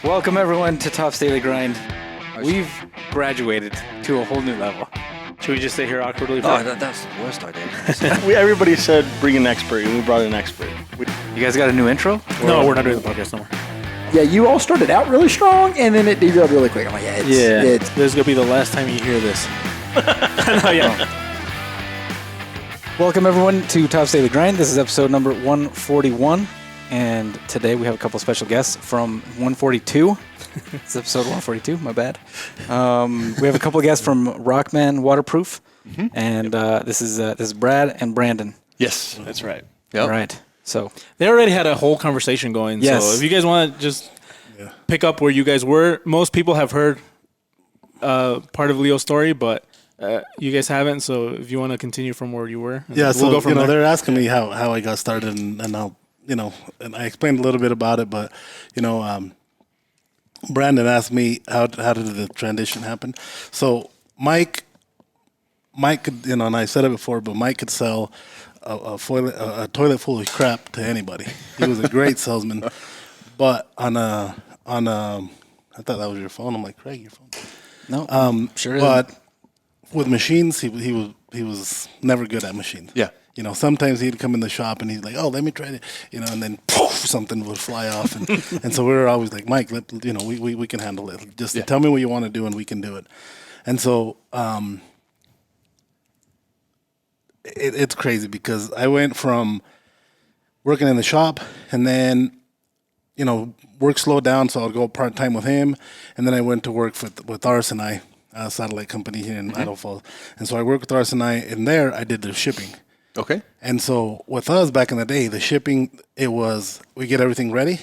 Welcome everyone to Top's Daily Grind. We've graduated to a whole new level. Should we just sit here awkwardly? That's the worst idea. Everybody said bring an expert, and we brought an expert. You guys got a new intro? No, we're not doing the podcast no more. Yeah, you all started out really strong, and then it derailed really quick. I'm like, it's This is going to be the last time you hear this. No, yeah. Welcome everyone to Top's Daily Grind. This is episode number 141. And today we have a couple special guests from 142. It's episode 142, my bad. We have a couple of guests from Rokman Waterproof. And this is Brad and Brandon. Yes, that's right. Yep. All right. So They already had a whole conversation going. Yes. So if you guys want to just pick up where you guys were, most people have heard part of Leo's story, but you guys haven't. So if you want to continue from where you were, we'll go from there. they're asking me how I got started, and I'll, and I explained a little bit about it, but Brandon asked me how did the transition happen. So Mike could, and I said it before, but Mike could sell a toilet full of crap to anybody. He was a great salesman, but on I thought that was your phone. I'm like, Craig, your phone. no, sure is. But with machines, he was never good at machines. Yeah. Sometimes he'd come in the shop and he's like, "Oh, let me try it," and then poof, something would fly off, and so we were always like, "Mike, we can handle it. Just tell me what you want to do, and we can do it." And so it's crazy because I went from working in the shop, and then work slowed down, so I'd go part time with him, and then I went to work with RSNI, a satellite company here in Idaho Falls, and so I worked with RSNI, and there I did the shipping. Okay. And so with us back in the day, the shipping, it was, we get everything ready,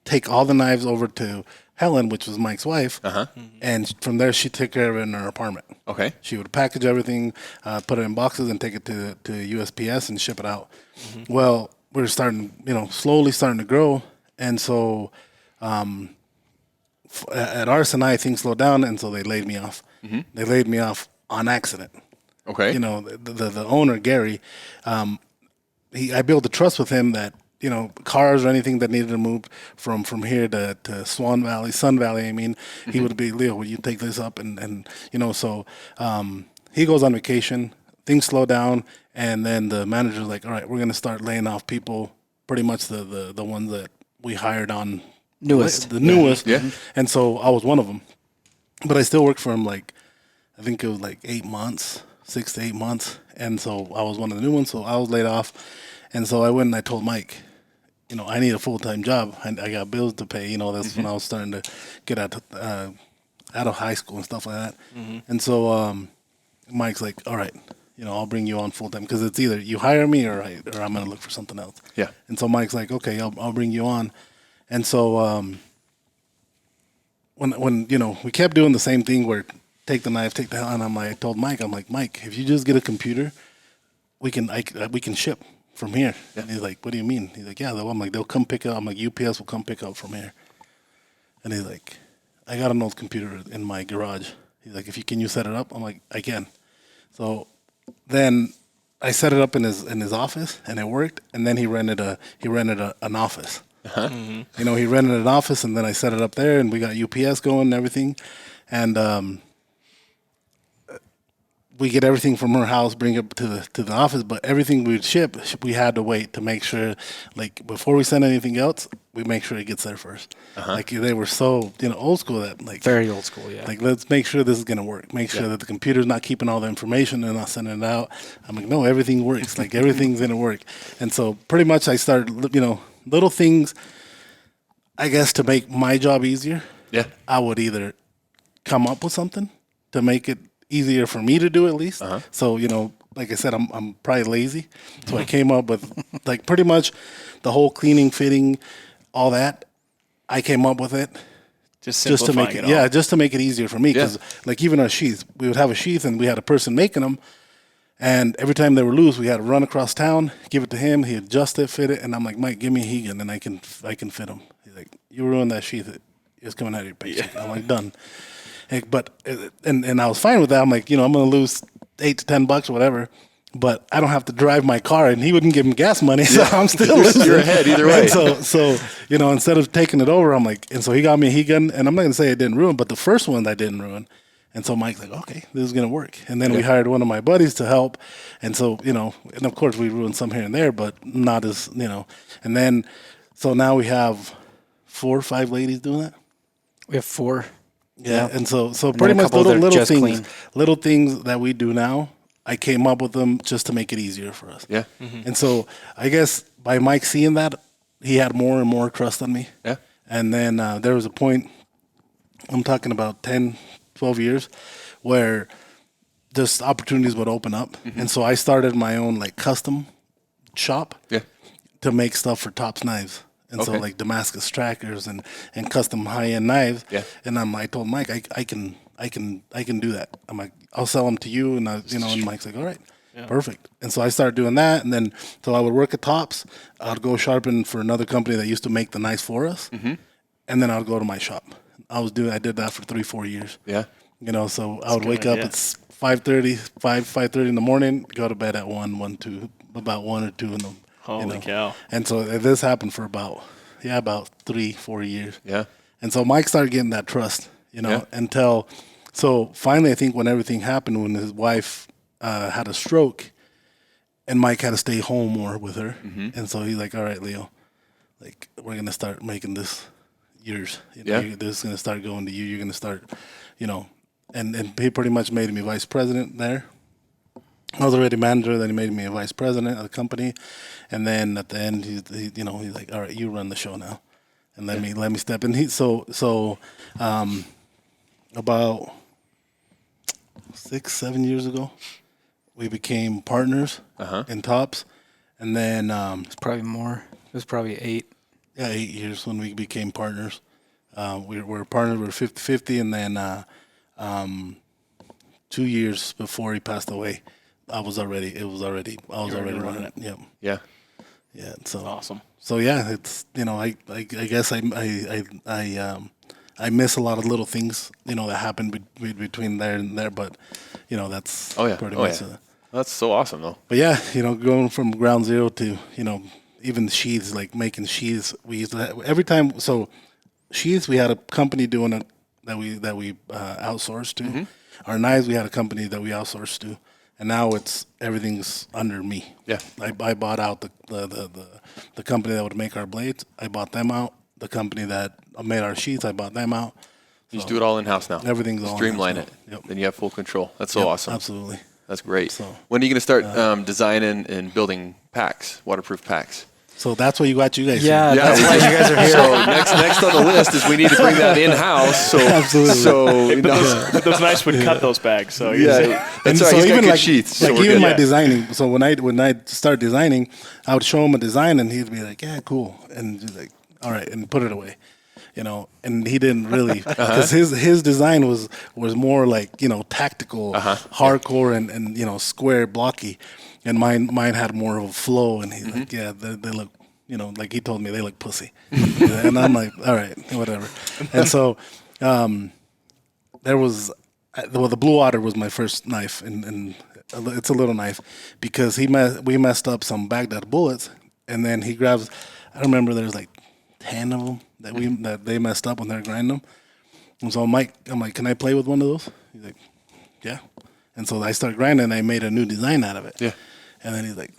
take all the knives over to Helen, which was Mike's wife, and from there she took care of it in her apartment. Okay. She would package everything, put it in boxes, and take it to USPS and ship it out. Well, we were starting, slowly starting to grow, and so at RSNI, things slowed down, and so they laid me off. They laid me off on accident. Okay. The owner, Gary, I built a trust with him that, cars or anything that needed to move from here to Sun Valley, he would be, Leo, will you take this up? And so he goes on vacation, things slow down, and then the manager's like, all right, we're going to start laying off people, pretty much the ones that we hired on. The newest. Yeah. And so I was one of them. But I still worked for him, I think it was 8 months. 6 to 8 months, and so I was one of the new ones, so I was laid off, and so I went and I told Mike, I need a full-time job, and I got bills to pay, that's when I was starting to get out of high school and stuff like that, and so Mike's like, all right, I'll bring you on full-time, because it's either you hire me or I'm going to look for something else. Yeah. And so Mike's like, okay, I'll bring you on, and so when we kept doing the same thing where take the knife, take the hell, and I told Mike, Mike, if you just get a computer, we can ship from here. Yeah. And he's like, what do you mean? He's like, yeah. I'm like, they'll come pick up. I'm like, UPS will come pick up from here. And he's like, I got an old computer in my garage. He's like, can you set it up? I'm like, I can. So then I set it up in his office, and it worked. And then he rented an office. He rented an office, and then I set it up there, and we got UPS going and everything, and we get everything from her house, bring it to the office, but everything we'd ship, we had to wait to make sure, before we send anything else, we make sure it gets there first. They were so, old school that, very old school, yeah. Let's make sure this is going to work. Make sure that the computer's not keeping all the information and not sending it out. I'm like, no, everything works. Everything's going to work. And so pretty much I started, little things, I guess, to make my job easier. Yeah. I would either come up with something to make it easier for me to do at least. So, like I said, I'm probably lazy. So I came up with pretty much the whole cleaning, fitting, all that. I came up with it. Just to make it, just to make it easier for me. Because even our sheaths, we would have a sheath and we had a person making them. And every time they were loose, we had to run across town, give it to him. He'd adjust it, fit it. And I'm like, Mike, give me a heat gun and I can fit them. He's like, you ruined that sheath. It's coming out of your paycheck. I'm like, done. But I was fine with that. I'm like, I'm going to lose $8 to $10 or whatever. but I don't have to drive my car, and he wouldn't give him gas money, so I'm still losing. You're ahead either way. And so instead of taking it over, I'm like, and so he got me a heat gun, and I'm not gonna say it didn't ruin, but the first one I didn't ruin. And so Mike's like, okay, this is gonna work. And then we hired one of my buddies to help, and so and of course we ruined some here and there, but not as And then so now we have 4 or 5 ladies doing that. We have 4. Yeah, and so then pretty a much couple that are little just things, clean. little things that we do now. I came up with them just to make it easier for us. Yeah. And so I guess by Mike seeing that, he had more and more trust on me. Yeah. And then there was a point, I'm talking about 10, 12 years, where just opportunities would open up. And so I started my own like custom shop Yeah. to make stuff for Tops knives. And so Okay. like Damascus trackers and custom high-end knives. Yeah. And I told Mike, I can do that. I'm like, I'll sell them to you. And and Mike's like, all right, perfect. And so I started doing that. And then, so I would work at Tops. I'd go sharpen for another company that used to make the knives for us. And then I'd go to my shop. I did that for 3-4 years. Yeah. So I would wake good up idea. at 5:30 in the morning, go to bed at 1 or 2 in the Holy cow. And so this happened for about 3-4 years. Yeah. And so Mike started getting that trust, Yeah. until so finally I think when everything happened, when his wife had a stroke, and Mike had to stay home more with her, and so he's like, all right, Leo, like we're gonna start making this yours. Yeah. This is gonna start going to you. You're gonna start, and he pretty much made me vice president there. I was already manager. Then he made me a vice president of the company, and then at the end, he's like, "All right, you run the show now, and let me step in." About 6-7 years ago, we became partners in Tops, and then It's probably more. It was probably 8. 8 years when we became partners. We were partners. We were 50-50, and then 2 years before he passed away, I was already running it. Yep. Yeah. Yeah. So Awesome. So yeah, it's I guess I miss a lot of little things that happen between there and there, but that's pretty much it. That's so awesome though. But yeah, going from ground zero to even the sheaths, like making sheaths, we used to have, every time. So sheaths, we had a company doing it that we outsourced to. Our knives, we had a company that we outsourced to, and now everything's under me. Yeah. I bought out the company that would make our blades. I bought them out. The company that made our sheaths, I bought them out. You just do it all in house now. Everything's all streamline in-house it. now. Yep. Then you have full control. That's so Yep, awesome. Absolutely. That's great. So, when are you going to start designing and building packs, waterproof packs? So that's what you guys. Yeah, here. that's why you guys are here. So next on the list is we need to bring that in house. So Absolutely. So But those knives would cut those bags. So yeah, And that's right. so He's got even good like, sheaths. like so we're even good. my Yeah. designing. So when I start designing, I would show him a design, and he'd be like, "Yeah, cool," and he's like, "All right," and put it away. And he didn't really because his design was more like tactical, hardcore, and square, blocky, and mine had more of a flow. And he's like, "Yeah, they look." Like he told me, they look pussy. And I'm like, all right, whatever. And so there was, the Blue Otter was my first knife, and it's a little knife because we messed up some Baghdad bullets, and then he grabs, I remember there's like 10 of them that they messed up when they're grinding them. And so I'm like, can I play with one of those? He's like, yeah. And so I started grinding, and I made a new design out of it. Yeah. And then he's like,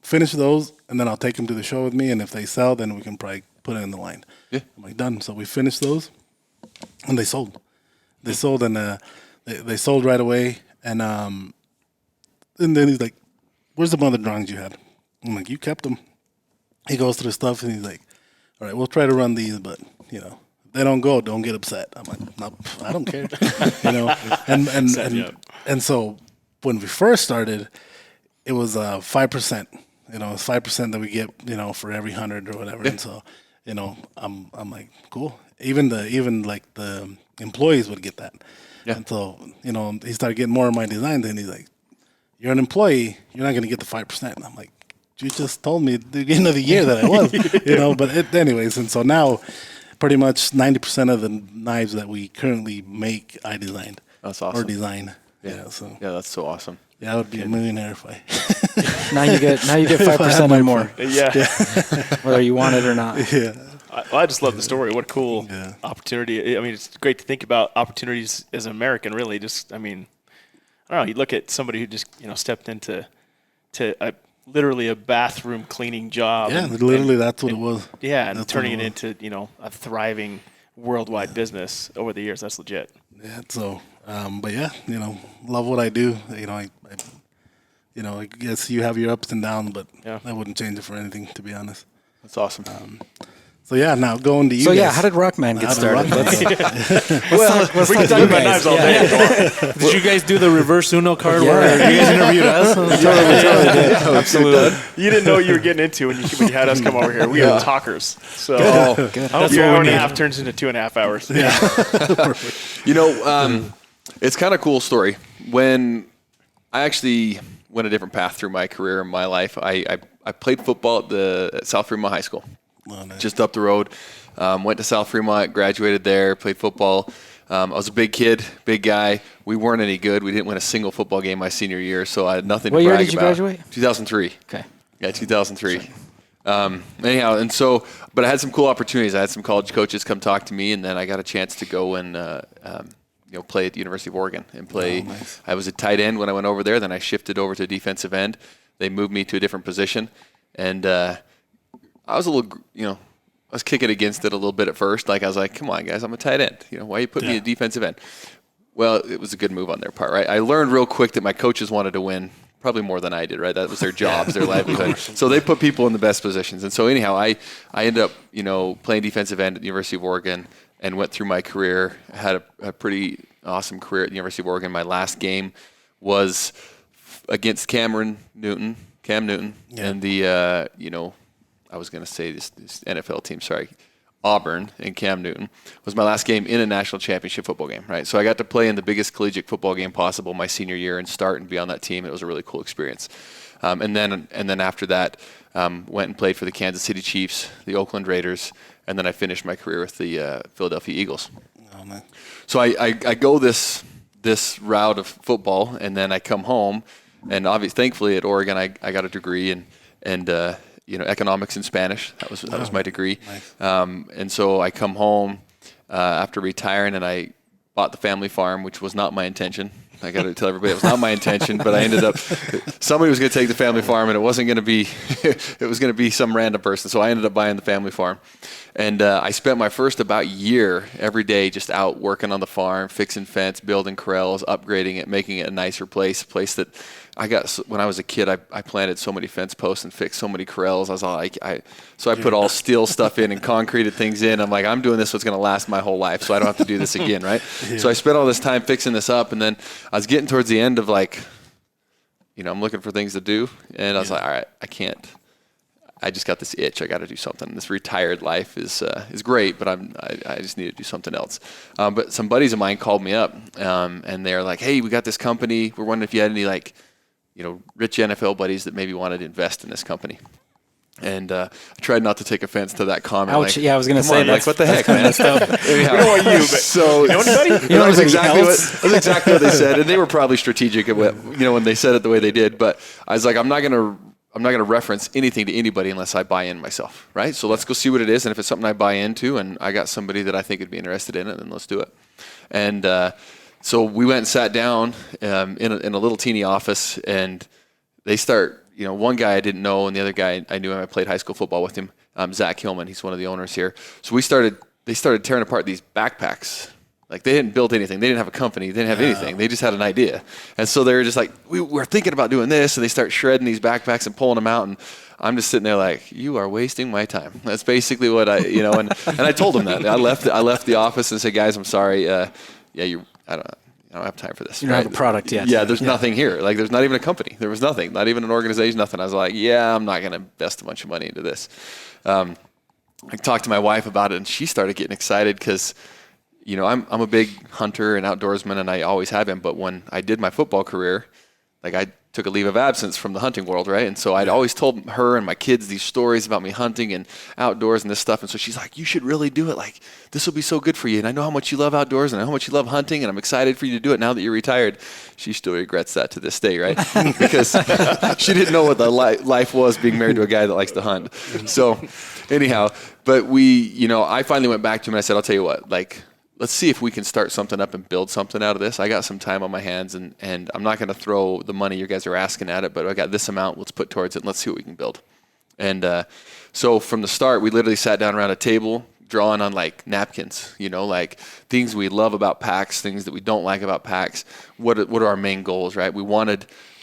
finish those, and then I'll take them to the show with me, and if they sell, then we can probably put it in the line. Yeah. I'm like, done. So we finished those, and they sold. They sold, and they sold right away. And then he's like, where's the other drawings you had? I'm like, you kept them. He goes through stuff, and he's like, all right, we'll try to run these, but, if they don't go, don't get upset. I'm like, no, I don't care. And so when we first started, it was 5%. It's 5% that we get, for every 100 or whatever. Yeah. And so, I'm like, cool. Even like the employees would get that. Yeah. And so, he started getting more of my designs, and he's like, you're an employee, you're not going to get the 5%. And I'm like, you just told me at the beginning of the year that I was, but anyways. And so now pretty much 90% of the knives that we currently make, I designed. That's awesome. Or design. Yeah. So Yeah, that's so awesome. Yeah, I would be a millionaire if I. Now you get 5% or more, Yeah. whether you want it or not. Yeah. I just love the story. What a cool Yeah. opportunity. I mean, it's great to think about opportunities as an American, really. Just, I mean, I don't know. You look at somebody who just, stepped into literally a bathroom cleaning job. Yeah, literally that's what it was. Yeah, and That's turning what it it into, a thriving worldwide business over the years. That's legit. Yeah, so, but yeah, love what I do. I guess you have your ups and downs, but Yeah. I wouldn't change it for anything, to be honest. That's awesome. So yeah, now going to you. So guys. yeah, how did Rokman get How did started? Rokman- Let's We can talk talk to you about guys. knives all day. Did you guys do the reverse Uno card Yeah. where you guys interviewed us? Totally did. Absolutely. You didn't know what you were getting into when you had us come over here. We are talkers. So Good. That's your what hour we and a need. half turns into 2.5 hours. It's kind of a cool story. When I actually went a different path through my career and my life, I played football at South Fremont High School, just up the road. Went to South Fremont, graduated there, played football. I was a big kid, big guy. We weren't any good. We didn't win a single football game my senior year, so I had nothing What to year brag did you about. graduate? 2003. Okay. Yeah, 2003. Anyhow, and so, but I had some cool opportunities. I had some college coaches come talk to me, and then I got a chance to go and play at the University of Oregon and play. Nice. I was a tight end when I went over there. Then I shifted over to defensive end. They moved me to a different position, and I was a little, I was kicking against it a little bit at first. Like I was like, "Come on, guys, I'm a tight end. Why you put me at defensive end?" Well, it was a good move on their part, right? I learned real quick that my coaches wanted to win. Probably more than I did, right? That was their jobs, their livelihood. So they put people in the best positions. And so anyhow, I ended up, playing defensive end at the University of Oregon and went through my career. I had a pretty awesome career at the University of Oregon. My last game was against Cam Newton, and the, I was going to say this NFL team, sorry. Auburn and Cam Newton was my last game in a national championship football game, right? So I got to play in the biggest collegiate football game possible my senior year and start and be on that team. It was a really cool experience. And then after that, went and played for the Kansas City Chiefs, the Oakland Raiders, and then I finished my career with the Philadelphia Eagles. Oh, man. So I go this route of football, and then I come home, and thankfully at Oregon I got a degree and economics and Spanish. That was my degree. Nice. And so I come home after retiring, and I bought the family farm, which was not my intention. I got to tell everybody it was not my intention, but I ended up, somebody was going to take the family farm, and it wasn't going to be, it was going to be some random person. So I ended up buying the family farm. And I spent my first about year every day just out working on the farm, fixing fence, building corrals, upgrading it, making it a nicer place, a place that I got, when I was a kid, I planted so many fence posts and fixed so many corrals. I was all like, so I put all steel stuff in and concreted things in. I'm like, I'm doing this, what's going to last my whole life, so I don't have to do this again, right? Yeah. So I spent all this time fixing this up, and then I was getting towards the end of I'm looking for things to do, and I was like, all right, I can't. I just got this itch. I got to do something. This retired life is great, but I just need to do something else. But some buddies of mine called me up, and they're like, "Hey, we got this company. We're wondering if you had any rich NFL buddies that maybe wanted to invest in this company." And I tried not to take offense to that comment. Ouch! I was going to say what the heck, man? We don't want you, but so you know anybody? that was exactly what they said, and they were probably strategic at when they said it the way they did. But I was like, I'm not going to reference anything to anybody unless I buy in myself, right? So let's go see what it is, and if it's something I buy into, and I got somebody that I think would be interested in it, then let's do it. And so we went and sat down in a little teeny office, and they start. One guy I didn't know, and the other guy I knew him. I played high school football with him. Zach Hillman, he's one of the owners here. So they started tearing apart these backpacks. Like, they hadn't built anything. They didn't have a company. They didn't have anything. They just had an idea. And so they were just like, we're thinking about doing this. And they start shredding these backpacks and pulling them out. And I'm just sitting there like, you are wasting my time. That's basically what and I told them that. I left the office and said, guys, I'm sorry. I don't have time for this. You don't have a product yet. Yeah, there's nothing here. Like, there's not even a company. There was nothing. Not even an organization, nothing. I was like, yeah, I'm not going to invest a bunch of money into this. I talked to my wife about it, and she started getting excited because I'm a big hunter and outdoorsman, and I always have been. But when I did my football career, like I took a leave of absence from the hunting world, right? And so I'd always told her and my kids these stories about me hunting and outdoors and this stuff. And so she's like, you should really do it. Like, this will be so good for you. And I know how much you love outdoors and I know how much you love hunting. And I'm excited for you to do it now that you're retired. She still regrets that to this day, right? Because she didn't know what the life was being married to a guy that likes to hunt. So anyhow, but I finally went back to him and I said, I'll tell you what, like, let's see if we can start something up and build something out of this. I got some time on my hands, and I'm not going to throw the money you guys are asking at it, but I got this amount. Let's put towards it, and let's see what we can build. And so from the start, we literally sat down around a table, drawing on like napkins, like things we love about packs, things that we don't like about packs. What are our main goals, right?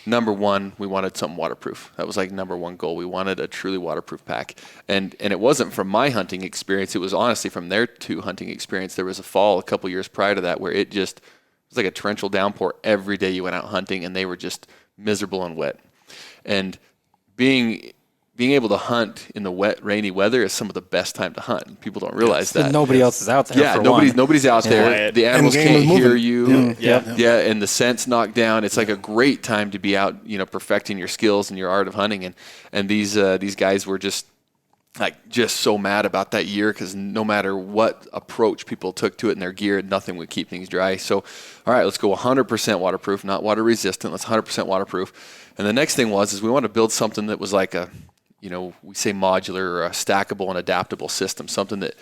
Number one, we wanted something waterproof. That was like number one goal. We wanted a truly waterproof pack. And it wasn't from my hunting experience. It was honestly from their two hunting experience. There was a fall a couple years prior to that where it was like a torrential downpour every day you went out hunting, and they were just miserable and wet. And being able to hunt in the wet, rainy weather is some of the best time to hunt. People don't realize that. Nobody else is out there. Yeah, nobody's out there. The animals can't hear you. Yeah. And the scent's knocked down. It's like a great time to be out, perfecting your skills and your art of hunting. And these guys were just so mad about that year because no matter what approach people took to it in their gear, nothing would keep things dry. So, all right, let's go 100% waterproof, not water resistant. Let's 100% waterproof. And the next thing is we want to build something that was like we say modular or a stackable and adaptable system, something that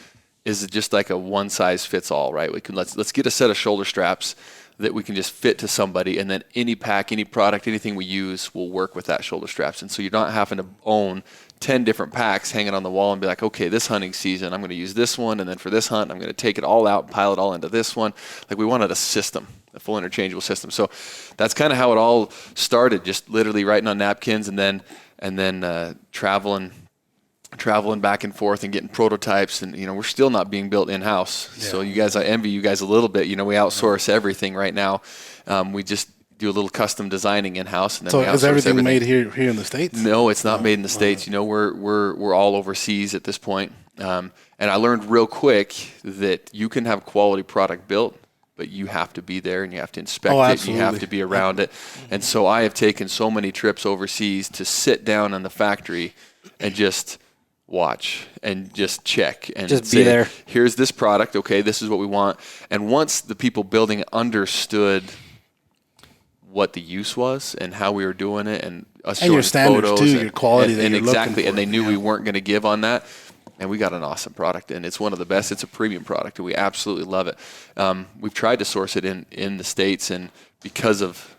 is just like a one size fits all, right? Let's get a set of shoulder straps that we can just fit to somebody, and then any pack, any product, anything we use will work with that shoulder straps. And so you're not having to own 10 different packs hanging on the wall and be like, okay, this hunting season, I'm going to use this one, and then for this hunt, I'm going to take it all out and pile it all into this one. Like, we wanted a system, a full interchangeable system. So that's kind of how it all started, just literally writing on napkins and then traveling back and forth and getting prototypes, and we're still not being built in-house. Yeah. So I envy you guys a little bit. We outsource everything right now. We just do a little custom designing in-house, and then we outsource is everything made here in the States? No, it's not made in the States. We're all overseas at this point. And I learned real quick that you can have quality product built, but you have to be there and you have to inspect it. And you have to be around it. And so I have taken so many trips overseas to sit down in the factory and just watch and just check and just say, be there. Here's this product. Okay, this is what we want. And once the people building it understood what the use was and how we were doing it, and us showing your standards photos too, your quality that you're exactly, looking for. and they knew we weren't going to give on that. And we got an awesome product, and it's one of the best. It's a premium product, and we absolutely love it. We've tried to source it in the States, and because of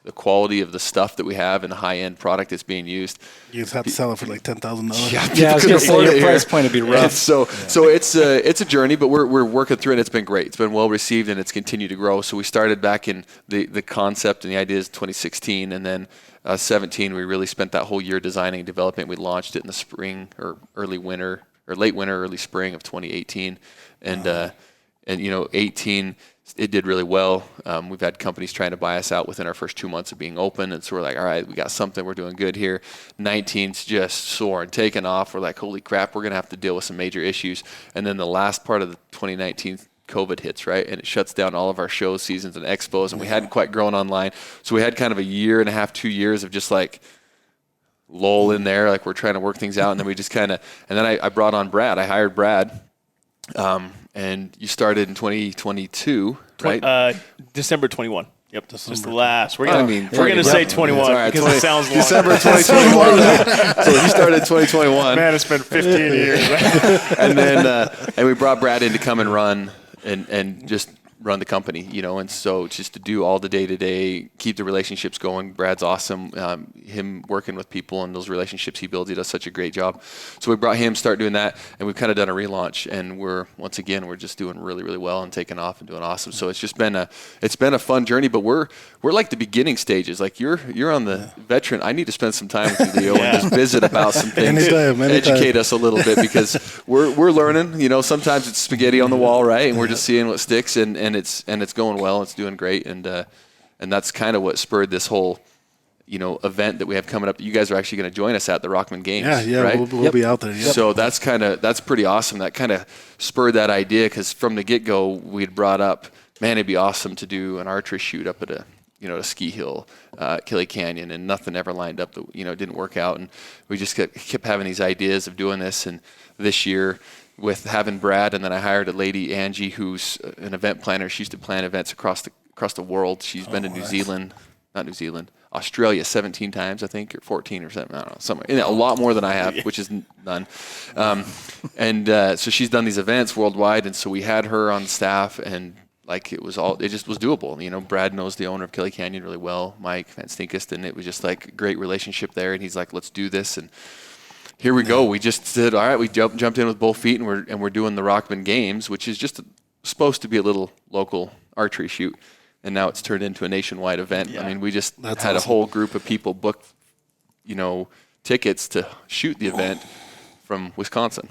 the quality of the stuff that we have and the high-end product that's being used, you just have to sell it for like $10,000. Yeah, I was going to say your price point would be rough. So it's a journey, but we're working through it. It's been great. It's been well received, and it's continued to grow. So we started back in the concept and the ideas 2016, and then 17 we really spent that whole year designing and developing. We launched it in the spring or early winter or late winter, early spring of 2018, and 18. It did really well. We've had companies trying to buy us out within our first 2 months of being open, and so we're like, all right, we got something, we're doing good here. 19's just soaring, taking off. We're like, holy crap, we're going to have to deal with some major issues. And then the last part of the 2019 COVID hits, right? And it shuts down all of our shows, seasons, and expos, and we hadn't quite grown online. So we had kind of a year and a half, 2 years of just like lull in there, like we're trying to work things out, and then we just kind of, and then I brought on Brad. I hired Brad. And you started in 2022, right? December 21. Yep, December. just the last. We're we're gonna say 21 because it sounds long. December 2021. So you started 2021. Man, it's been 15 years. And then and we brought Brad in to come and run and just run the company, and so just to do all the day-to-day, keep the relationships going. Brad's awesome. Him working with people and those relationships he builds, he does such a great job. So we brought him, start doing that, and we've kind of done a relaunch, and we're just doing really, really well and taking off and doing awesome. So it's just been a fun journey, but we're like the beginning stages. Like you're on the veteran. I need to spend some time with you, Leo, and just visit about some things, educate us a little bit, because we're learning. Sometimes it's spaghetti on the wall, right? And we're just seeing what sticks, and it's going well. It's doing great, and that's kind of what spurred this whole event that we have coming up. You guys are actually going to join us at the Rokman Games. Right? We'll be out there. Yep. So that's pretty awesome. That kind of spurred that idea, because from the get go we had brought up, man, it'd be awesome to do an archery shoot up at to Ski Hill, Kelly Canyon, and nothing ever lined up that, it didn't work out. And we just kept having these ideas of doing this. And this year, with having Brad, and then I hired a lady, Angie, who's an event planner. She used to plan events across the world. She's been to Australia 17 times, I think, or 14 or something. I don't know, somewhere. A lot more than I have, which is none. So she's done these events worldwide, and so we had her on staff, and it just was doable. Brad knows the owner of Kelly Canyon really well, Mike Van Stinkist, and it was just like a great relationship there. And he's like, let's do this. And here we go. We just said, all right, we jumped in with both feet, and we're doing the Rokman Games, which is just supposed to be a little local archery shoot. And now it's turned into a nationwide event. Yeah. I mean, we just had a whole group of people book, tickets to shoot the event from Wisconsin.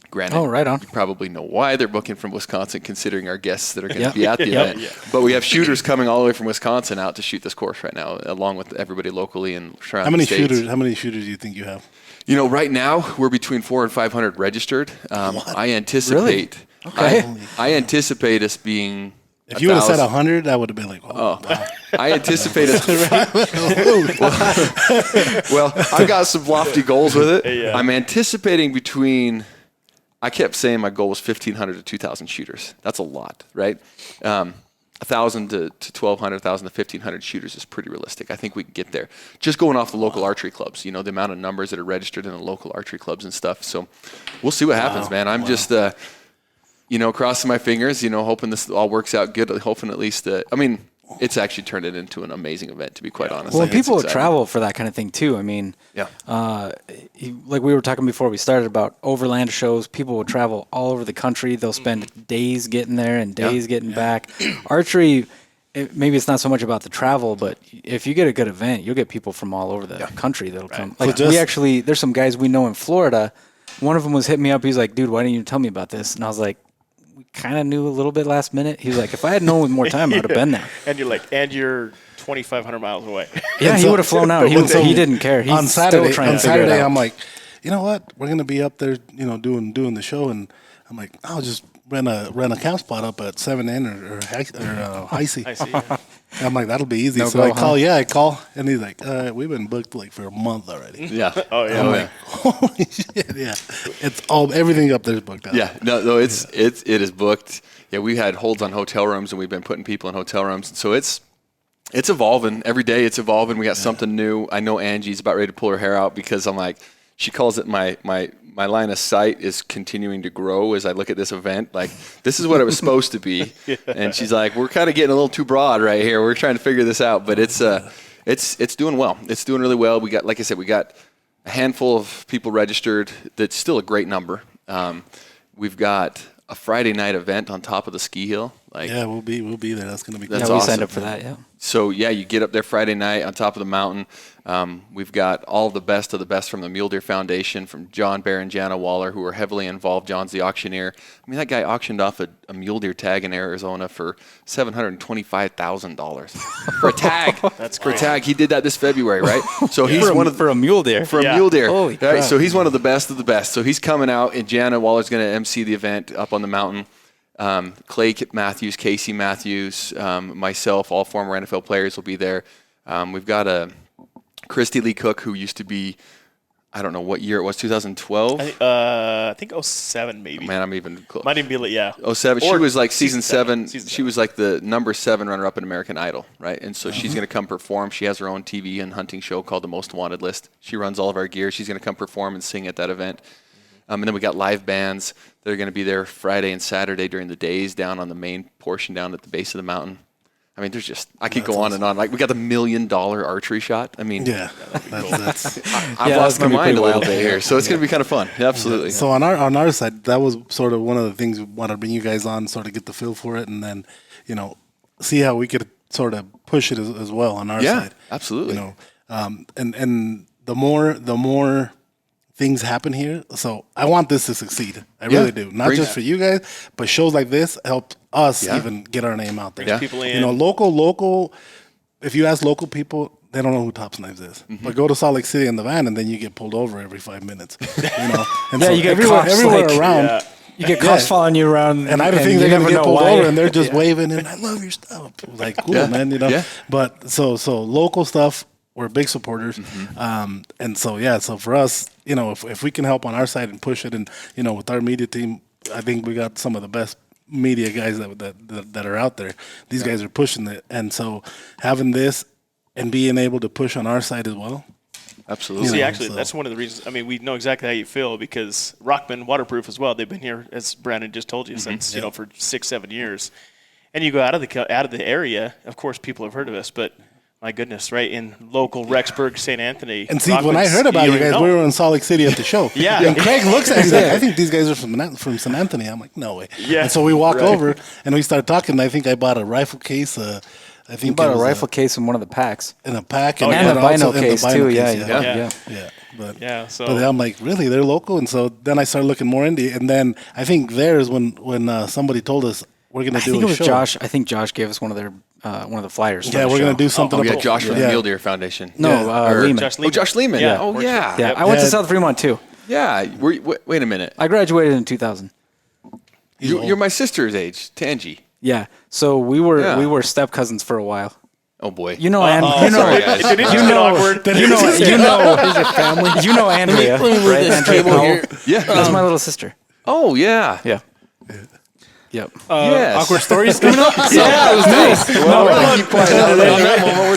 Granted, right on. You probably know why they're booking from Wisconsin, considering our guests that are going to be at the event. Yeah. But we have shooters coming all the way from Wisconsin out to shoot this course right now, along with everybody locally and surrounding states. How many shooters do you think you have? Right now we're between 400 and 500 registered. I anticipate. Really? Okay. I anticipate us being. If you would have said 100, that would have been like, wow. I anticipate us. Well, I've got some lofty goals with it. Yeah. I'm anticipating between. I kept saying my goal was 1,500 to 2,000 shooters. That's a lot, right? 1,000 to 1,200, 1,000 to 1,500 shooters is pretty realistic. I think we can get there. Just going off the local archery clubs, the amount of numbers that are registered in the local archery clubs and stuff. So we'll see what happens, man. I'm just, crossing my fingers, hoping this all works out good. Hoping at least, it's actually turned it into an amazing event, to be quite honest. Well, people travel for that kind of thing too. I mean, like we were talking before we started about overland shows, people will travel all over the country. They'll spend days getting there and days getting back. Archery, maybe it's not so much about the travel, but if you get a good event, you'll get people from all over the country that'll come. Like there's some guys we know in Florida. One of them was hitting me up. He's like, dude, why didn't you tell me about this? And I was like, we kind of knew a little bit last minute. He was like, if I had known with more time, I'd have been there. And you're like, and you're 2,500 miles away. Yeah, he would have flown out. He didn't care. He's on Saturday, still trying to I'm like, you know what? We're gonna be up there, doing the show, and I'm like, I'll just rent a camp spot up at 7N or High C. I'm like, that'll be easy. No so go, I call, and he's like, we've been booked for a month already. Yeah. Oh yeah. I'm like, holy shit, yeah. It's everything up there is booked out. Yeah. No, it is booked. Yeah, we had holds on hotel rooms, and we've been putting people in hotel rooms. So it's evolving every day. It's evolving. We got something new. I know Angie's about ready to pull her hair out because I'm like, she calls it my line of sight is continuing to grow as I look at this event. Like, this is what it was supposed to be. And she's like, we're kind of getting a little too broad right here. We're trying to figure this out, but it's doing well. It's doing really well. We got, like I said, we got a handful of people registered. That's still a great number. We've got a Friday night event on top of the ski hill. We'll be there. That's going to be good. That's we awesome. signed up for that, yeah. So, you get up there Friday night on top of the mountain. We've got all the best of the best from the Mule Deer Foundation, from John, Bair, and Jana Waller, who are heavily involved. John's the auctioneer. I mean, that guy auctioned off a mule deer tag in Arizona for $725,000 for a tag. That's for great. A tag. He did that this February, right? So he's for a mule deer. For a mule deer. Holy crap. Right? So he's one of the best of the best. So he's coming out, and Jana Waller's going to MC the event up on the mountain. Clay Matthews, Casey Matthews, myself, all former NFL players will be there. We've got a Christy Lee Cook, who used to be, I don't know what year it was, 2012? I think 07 maybe. Oh, man, I'm even close. Might even be, yeah. 07. She was like season 7. Season She was like the number 7 runner-up in American Idol, right? And so she's going to come perform. She has her own TV and hunting show called The Most Wanted List. She runs all of our gear. She's going to come perform and sing at that event. And then we got live bands that are going to be there Friday and Saturday during the days down on the main portion down at the base of the mountain. I mean, there's just, I could go on and on. Like, we got the $1 million archery shot. I mean, that's I've lost my mind a little bit here. So it's going to be kind of fun. Yeah, absolutely. So on our side, that was sort of one of the things we wanted to bring you guys on, sort of get the feel for it, and then, see how we could sort of push it as well on our side. Yeah, absolutely. And the more things happen here. So I want this to succeed. I really do. Not just for you guys, but shows like this help us even get our name out there. Brings people in. Local. If you ask local people, they don't know who Tops Knives is. Mm-hmm. But go to Salt Lake City in the van, and then you get pulled over every 5 minutes. And you get everywhere cops around. You get cops following you around, and I don't think they're gonna get pulled over, and they're just waving and I love your stuff. Like, cool, man, you know. Yeah. But so local stuff, we're big supporters, and so for us, you know, if we can help on our side and push it, and you know, with our media team, I think we got some of the best media guys that are out there. These guys are pushing it, and so having this and being able to push on our side as well. Absolutely. See, actually, that's one of the reasons. I mean, we know exactly how you feel because Rokman Waterproof as well. They've been here, as Brandon just told you, since you know, for 6-7 years. And you go out of the area. Of course, people have heard of us, but my goodness, right in local Rexburg, St. Anthony. And see, when I heard about you guys, we were in Salt Lake City at the show. And Craig looks at me like, I think these guys are from St. Anthony. I'm like, no way. Yeah. And so we walk over and we start talking. I think I bought a rifle case. I think you bought a rifle case in one of the packs. In a pack. And a bino case, too. Yeah. But I'm like, really? They're local? And so then I started looking more into it. And then I think there's when somebody told us we're going to do a show. I think it was Josh. I think Josh gave us one of the flyers. Yeah, we're going to do something about Josh from the Mule Deer Foundation. No, Lehman. Josh Lehman. Oh, Josh Lehman. Yeah. Oh, yeah. Yeah, I went to South Fremont, too. Yeah. Wait a minute. I graduated in 2000. You're my sister's age, Tangi. Yeah. So we were step cousins for a while. Oh boy! You know, Andrea, right? Andrea Powell. Yeah, that's my little sister. Oh yeah. Yeah. Yep. Yes. Awkward stories coming up. Yeah, it was nice. We're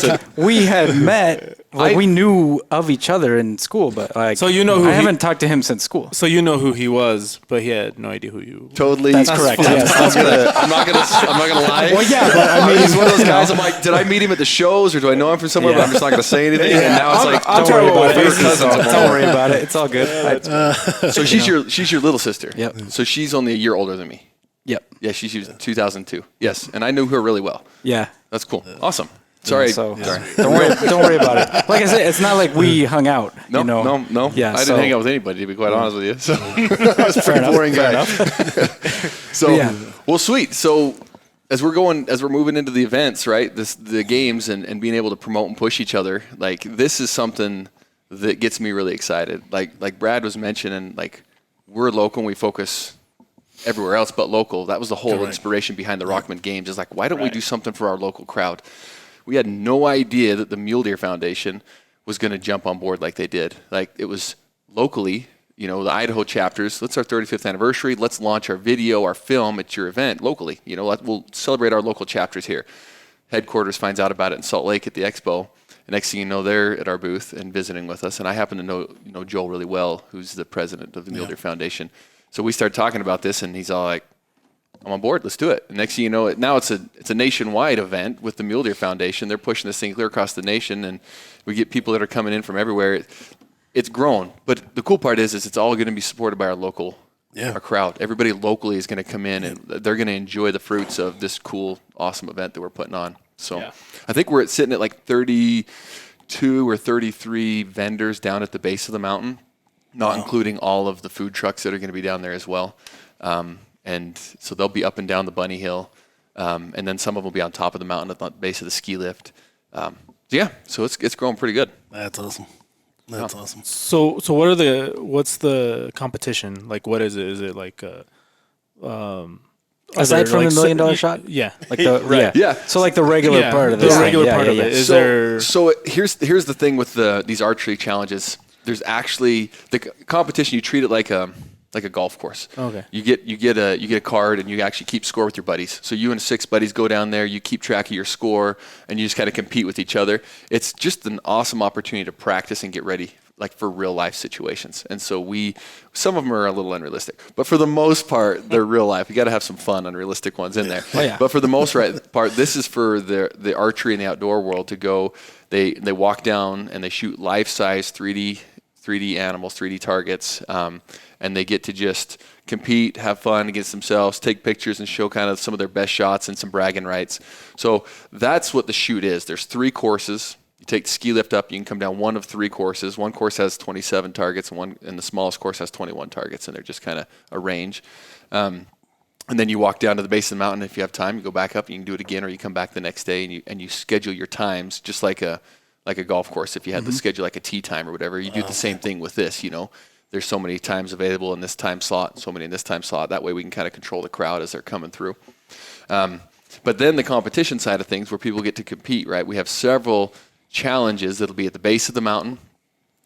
done. We had met. Like we knew of each other in school, but like, so you know who I haven't talked to him since school. So you know who he was, but he had no idea who you. Totally. That's correct. Yes, I'm not gonna lie. Well, yeah, but I mean, he's one of those guys. I'm like, did I meet him at the shows or do I know him from somewhere? But I'm just not gonna say anything. And now it's like, don't worry about it. Don't worry about it. It's all good. So she's your little sister. Yep. So she's only a year older than me. Yep. Yeah, she was 2002. Yes, and I knew her really well. Yeah. That's cool. Awesome. Sorry. Don't worry about it. Like I said, it's not like we hung out. No, you know? no. Yeah, I didn't hang out with anybody, to be quite honest with you. So I was a pretty boring guy. Well, sweet. So as we're moving into the events, right? The games and being able to promote and push each other, like this is something that gets me really excited. Like Brad was mentioning, like we're local and we focus everywhere else but local. That was the whole inspiration behind the Rokman Games. Is like, why don't we do something for our local crowd? We had no idea that the Mule Deer Foundation was going to jump on board like they did. Like it was locally, you know, the Idaho chapters. Let's our 35th anniversary. Let's launch our video, our film at your event locally. You know, we'll celebrate our local chapters here. Headquarters finds out about it in Salt Lake at the expo. And next thing you know, they're at our booth and visiting with us. And I happen to know Joel really well, who's the president of the Mule Deer Foundation. So we started talking about this, and he's all like, I'm on board. Let's do it. And next thing you know, now it's a nationwide event with the Mule Deer Foundation. They're pushing this thing clear across the nation, and we get people that are coming in from everywhere. It's grown, but the cool part is it's all going to be supported by our local, our crowd. Everybody locally is going to come in, and they're going to enjoy the fruits of this cool, awesome event that we're putting on. So I think we're sitting at like 32 or 33 vendors down at the base of the mountain, not including all of the food trucks that are going to be down there as well. And so they'll be up and down the bunny hill, and then some of them will be on top of the mountain at the base of the ski lift. So it's growing pretty good. That's awesome. That's awesome. So what's the competition? Like, what is it? Is it like aside from the $1 million shot? Yeah. Like the So like the regular part of this. The regular part of it. Is there? So here's the thing with these archery challenges. There's actually the competition. You treat it like a golf course. Okay. You get a card and you actually keep score with your buddies. So you and 6 buddies go down there, you keep track of your score, and you just kind of compete with each other. It's just an awesome opportunity to practice and get ready like for real life situations. And so some of them are a little unrealistic, but for the most part, they're real life. You got to have some fun, unrealistic ones in there. Oh, yeah. But for the most part, this is for the archery and the outdoor world to go. They walk down and they shoot life-size 3D animals, 3D targets, and they get to just compete, have fun against themselves, take pictures, and show kind of some of their best shots and some bragging rights. So that's what the shoot is. There's 3 courses. You take the ski lift up, you can come down one of 3 courses. One course has 27 targets, and the smallest course has 21 targets, and they're just kind of a range. And then you walk down to the base of the mountain. If you have time, you go back up, you can do it again, or you come back the next day, and you schedule your times just like a golf course. If you had to schedule like a tee time or whatever, you do the same thing with this, you know. there's so many times available in this time slot, so many in this time slot. That way we can kind of control the crowd as they're coming through. But then the competition side of things, where people get to compete, right? We have several challenges that'll be at the base of the mountain,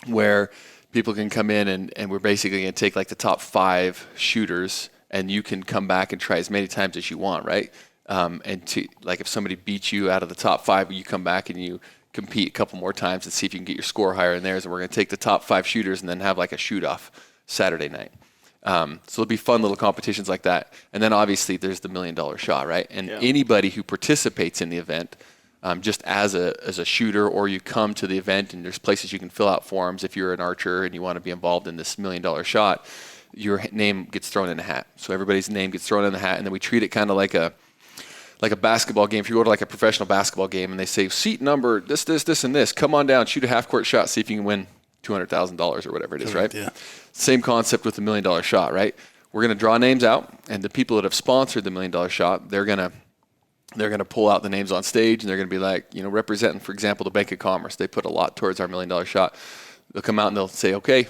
where people can come in and we're basically going to take like the top 5 shooters, and you can come back and try as many times as you want, right? And to, like, if somebody beats you out of the top 5, you come back and you compete a couple more times and see if you can get your score higher in theirs. And we're going to take the top 5 shooters and then have like a shoot-off Saturday night. So it'll be fun little competitions like that. And then obviously there's the $1 million shot, right? And anybody who participates in the event, just as a shooter, or you come to the event and there's places you can fill out forms if you're an archer and you want to be involved in this $1 million shot, your name gets thrown in a hat. So everybody's name gets thrown in the hat, and then we treat it kind of like a basketball game. If you go to like a professional basketball game and they say seat number this, and this, come on down, shoot a half-court shot, see if you can win $200,000 or whatever it is, right? Yeah. Same concept with the $1 million shot, right? We're going to draw names out, and the people that have sponsored the $1 million shot, they're going to pull out the names on stage, and they're going to be like, representing, for example, the Bank of Commerce. They put a lot towards our $1 million shot. They'll come out and they'll say, okay,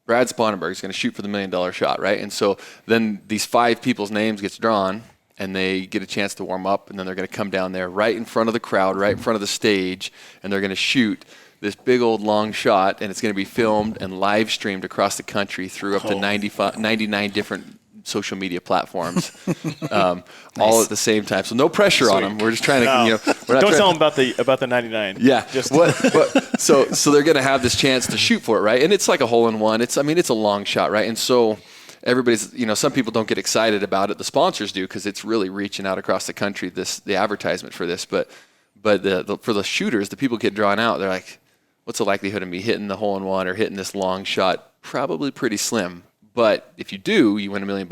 Brad Sponneburg is going to shoot for the $1 million shot, right? And so then these 5 people's names gets drawn, and they get a chance to warm up, and then they're going to come down there right in front of the crowd, right in front of the stage, and they're going to shoot this big old long shot, and it's going to be filmed and live streamed across the country through up to 99 different social media platforms, all at the same time. So no pressure on them. We're just trying to, we're not Don't tell them about the 99. Yeah. So they're going to have this chance to shoot for it, right? And it's like a hole-in-one. It's a long shot, right? And so everybody's, some people don't get excited about it. The sponsors do, because it's really reaching out across the country, the advertisement for this. But for the shooters, the people get drawn out. They're like, what's the likelihood of me hitting the hole-in-one or hitting this long shot? Probably pretty slim. But if you do, you win $1 million.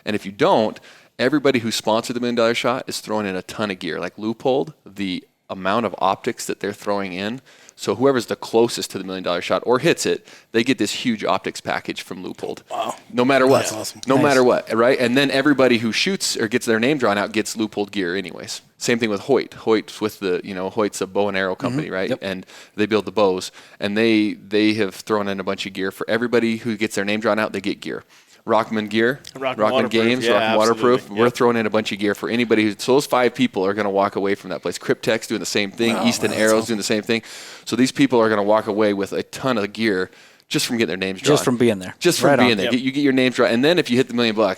And if you don't, everybody who sponsored the $1 million shot is throwing in a ton of gear. Like Loopold, the amount of optics that they're throwing in. So whoever's the closest to the $1 million shot or hits it, they get this huge optics package from Loopold. Wow. No matter what. That's awesome. No matter what, right? And then everybody who shoots or gets their name drawn out gets Loopold gear anyways. Same thing with Hoyt. Hoyt's with Hoyt's a bow and arrow company, right? Yep. And they build the bows. And they have thrown in a bunch of gear. For everybody who gets their name drawn out, they get gear. Rokman gear, Rokman Games, Rokman Waterproof. Yep. We're throwing in a bunch of gear for anybody. So those 5 people are going to walk away from that place. Cryptek's doing the same thing. Easton Arrow's doing the same thing. So these people are going to walk away with a ton of gear just from getting their names drawn. Just from being there. Just from right being on. there. Yep. You get your names drawn. And then if you hit the $1 million,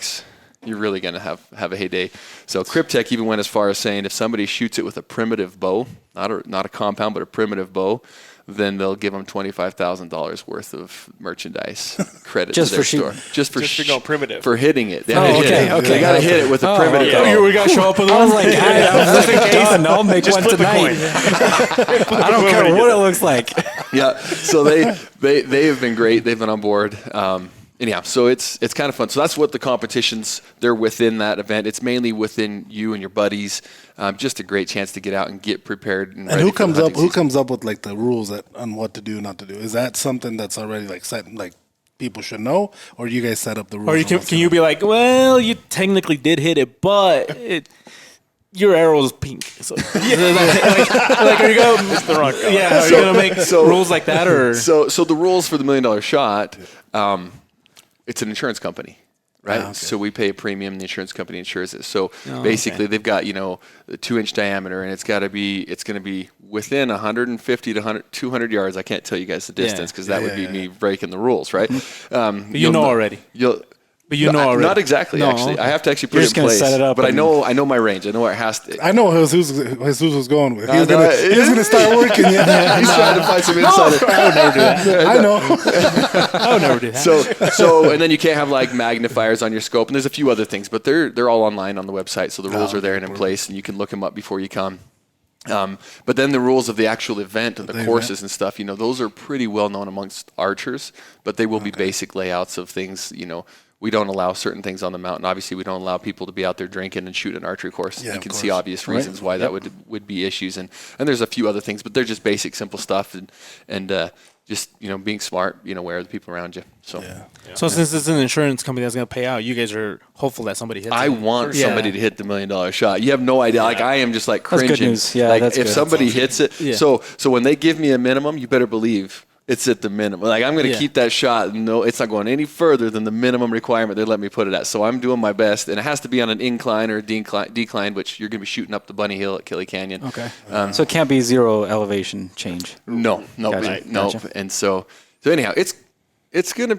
you're really going to have a heyday. So Cryptek even went as far as saying if somebody shoots it with a primitive bow, not a compound, but a primitive bow, then they'll give them $25,000 worth of merchandise credit Just to their for store. Just to go primitive. For hitting it. They okay. They got to hit it with a primitive bow. We got to show up with I one. was like, I'll make Just one flip a tonight. I don't care what it looks like. Yeah. So they have been great. They've been on board. Anyhow, so it's kind of fun. So that's what the competitions, they're within that event. It's mainly within you and your buddies. Just a great chance to get out and get prepared. And who comes up with like the rules on what to do, not to do? Is that something that's already like set, like people should know, or you guys set up the rules? Or can you be like, well, you technically did hit it, but your arrow is pink. So, like, are you going? It's the wrong color. Yeah, are you gonna make rules like that, or so the rules for the $1 million shot? It's an insurance company, right? Okay. So we pay a premium, the insurance company insures it. So basically they've got, a 2-inch diameter, and it's going to be within 150 to 200 yards. I can't tell you guys the distance because that would be me breaking the rules, right? but you know already. But you know already. Not exactly, actually. I have to actually put You're it just in gonna place. set it up But I know my range. I know where it has to. I know who Jesus was going with. He was no, going to start working. Yeah. He's trying to find some insider. I would never do that. I know. I would never do that. So and then you can't have like magnifiers on your scope, and there's a few other things, but they're all online on the website, so the rules are there and in place, and you can look them up before you come. But then the rules of the actual event and the courses and stuff, those are pretty well known amongst archers, but they will be basic layouts of things. We don't allow certain things on the mountain. Obviously, we don't allow people to be out there drinking and shoot an archery course. Yeah, you can of see course. obvious reasons why that would be issues, and there's a few other things, but they're just basic, simple stuff, and just being smart, aware of the people around you. So, So since it's an insurance company that's going to pay out, you guys are hopeful that somebody hits I it. want somebody to hit the $1 million shot. You have no idea. Like I am just like That's cringing. good news. Yeah, like that's if good. somebody hits it, so when they give me a minimum, you better believe It's at the minimum. Like, I'm going to keep that shot. No, it's not going any further than the minimum requirement they let me put it at. So I'm doing my best, and it has to be on an incline or a decline, which you're going to be shooting up the Bunny Hill at Kelly Canyon. Okay. So it can't be zero elevation change. No. Gotcha. And so anyhow, it's gonna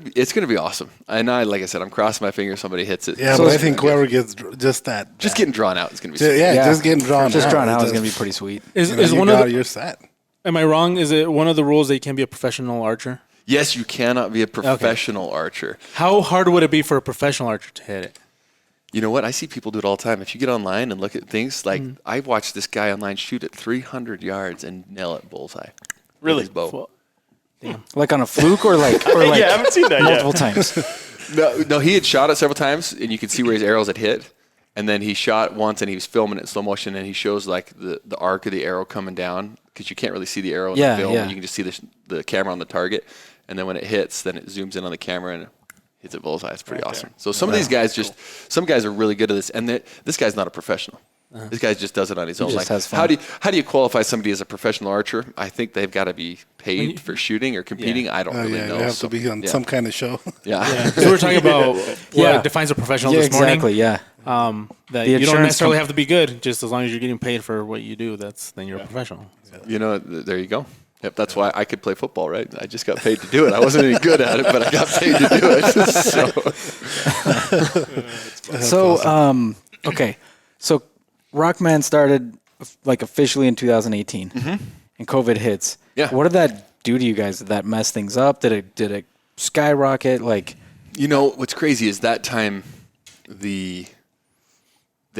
be awesome. And like I said, I'm crossing my fingers somebody hits it. Yeah, So but I think whoever gets just getting drawn out is gonna be sweet. just getting drawn out. Just drawn out is going to be pretty sweet. Is one of you're set. Am I wrong? Is it one of the rules that you can't be a professional archer? Yes, you cannot be a professional archer. How hard would it be for a professional archer to hit it? You know what? I see people do it all the time. If you get online and look at things, like I watched this guy online shoot at 300 yards and nail it bullseye. Really? With his bow. Damn. Like on a fluke or like Yeah, I haven't seen that multiple yet. times? No, he had shot it several times, and you could see where his arrows had hit. And then he shot once, and he was filming it in slow motion, and he shows like the arc of the arrow coming down because you can't really see the arrow in the film. Yeah. You can just see the camera on the target, and then when it hits, then it zooms in on the camera and hits it bullseye. It's pretty awesome. So some of these guys some guys are really good at this, and this guy's not a professional. This guy just does it on his own. just Like, has fun. how do you qualify somebody as a professional archer? I think they've got to be paid for shooting or competing. I don't really know. You have to be on some kind of show. Yeah. So we're talking about what defines a professional this morning. Exactly, yeah. That The you don't insurance necessarily have to be good, just as long as you're getting paid for what you do. Then you're a professional. So. You know, there you go. Yep, that's why I could play football, right? I just got paid to do it. I wasn't any good at it, but I got paid to do it. So, okay. So Rokman started like officially in 2018, and COVID hits. Yeah. What did that do to you guys? Did that mess things up? Did it skyrocket? Like, You know, what's crazy is that time the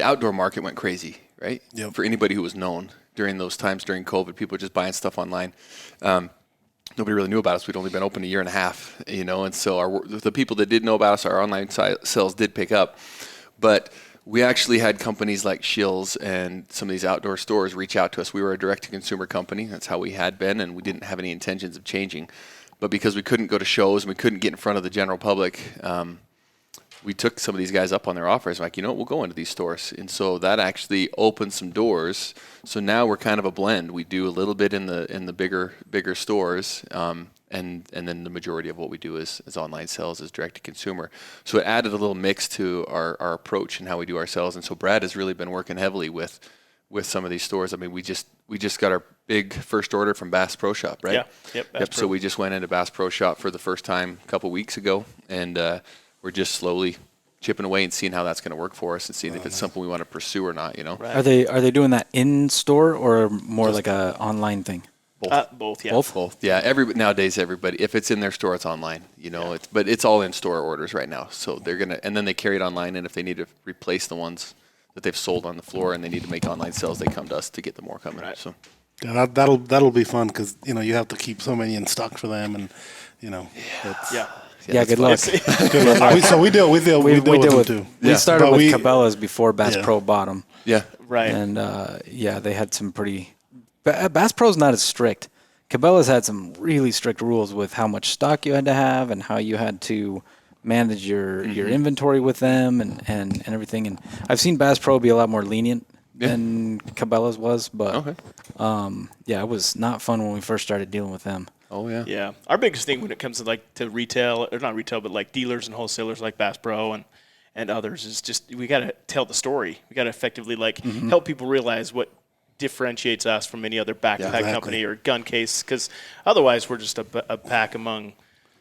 outdoor market went crazy, right? Yep. For anybody who was known during those times during COVID, people were just buying stuff online. Nobody really knew about us. We'd only been open a year and a half, and so the people that did know about us, our online sales did pick up. But we actually had companies like Shills and some of these outdoor stores reach out to us. We were a direct-to-consumer company. That's how we had been, and we didn't have any intentions of changing. But because we couldn't go to shows and we couldn't get in front of the general public, we took some of these guys up on their offers. Like, we'll go into these stores. And so that actually opened some doors. So now we're kind of a blend. We do a little bit in the bigger stores, and then the majority of what we do is online sales, is direct to consumer. So it added a little mix to our approach and how we do our sales. And so Brad has really been working heavily with some of these stores. I mean, we just got our big first order from Bass Pro Shop, right? Yeah. Yep. Bass Pro. So we just went into Bass Pro Shop for the first time a couple weeks ago, and we're just slowly chipping away and seeing how that's going to work for us and seeing if it's something we want to pursue or not. Right. are they doing that in store or more like a online thing? Both, yeah. Both. Yeah. Nowadays, everybody, if it's in their store, it's online. But it's all in store orders right now. So they're and then they carry it online, and if they need to replace the ones that they've sold on the floor and they need to make online sales, they come to us to get the more coming. Right. So Yeah, that'll be fun because you have to keep so many in stock for them, and Yeah, good luck. Good luck. So we deal with them too. We started But with Cabela's before Bass Yeah. Pro bought them. yeah. Right. And they had some pretty. Bass Pro's not as strict. Cabela's had some really strict rules with how much stock you had to have and how you had to manage your inventory with them and everything. And I've seen Bass Pro be a lot more lenient than Cabela's was, but it was not fun when we first started dealing with them. Oh yeah. Yeah. Our biggest thing when it comes to retail, or not retail, but like dealers and wholesalers like Bass Pro and others is just we got to tell the story. We got to effectively help people realize what differentiates us from any other backpack company or gun case, because otherwise we're just a pack among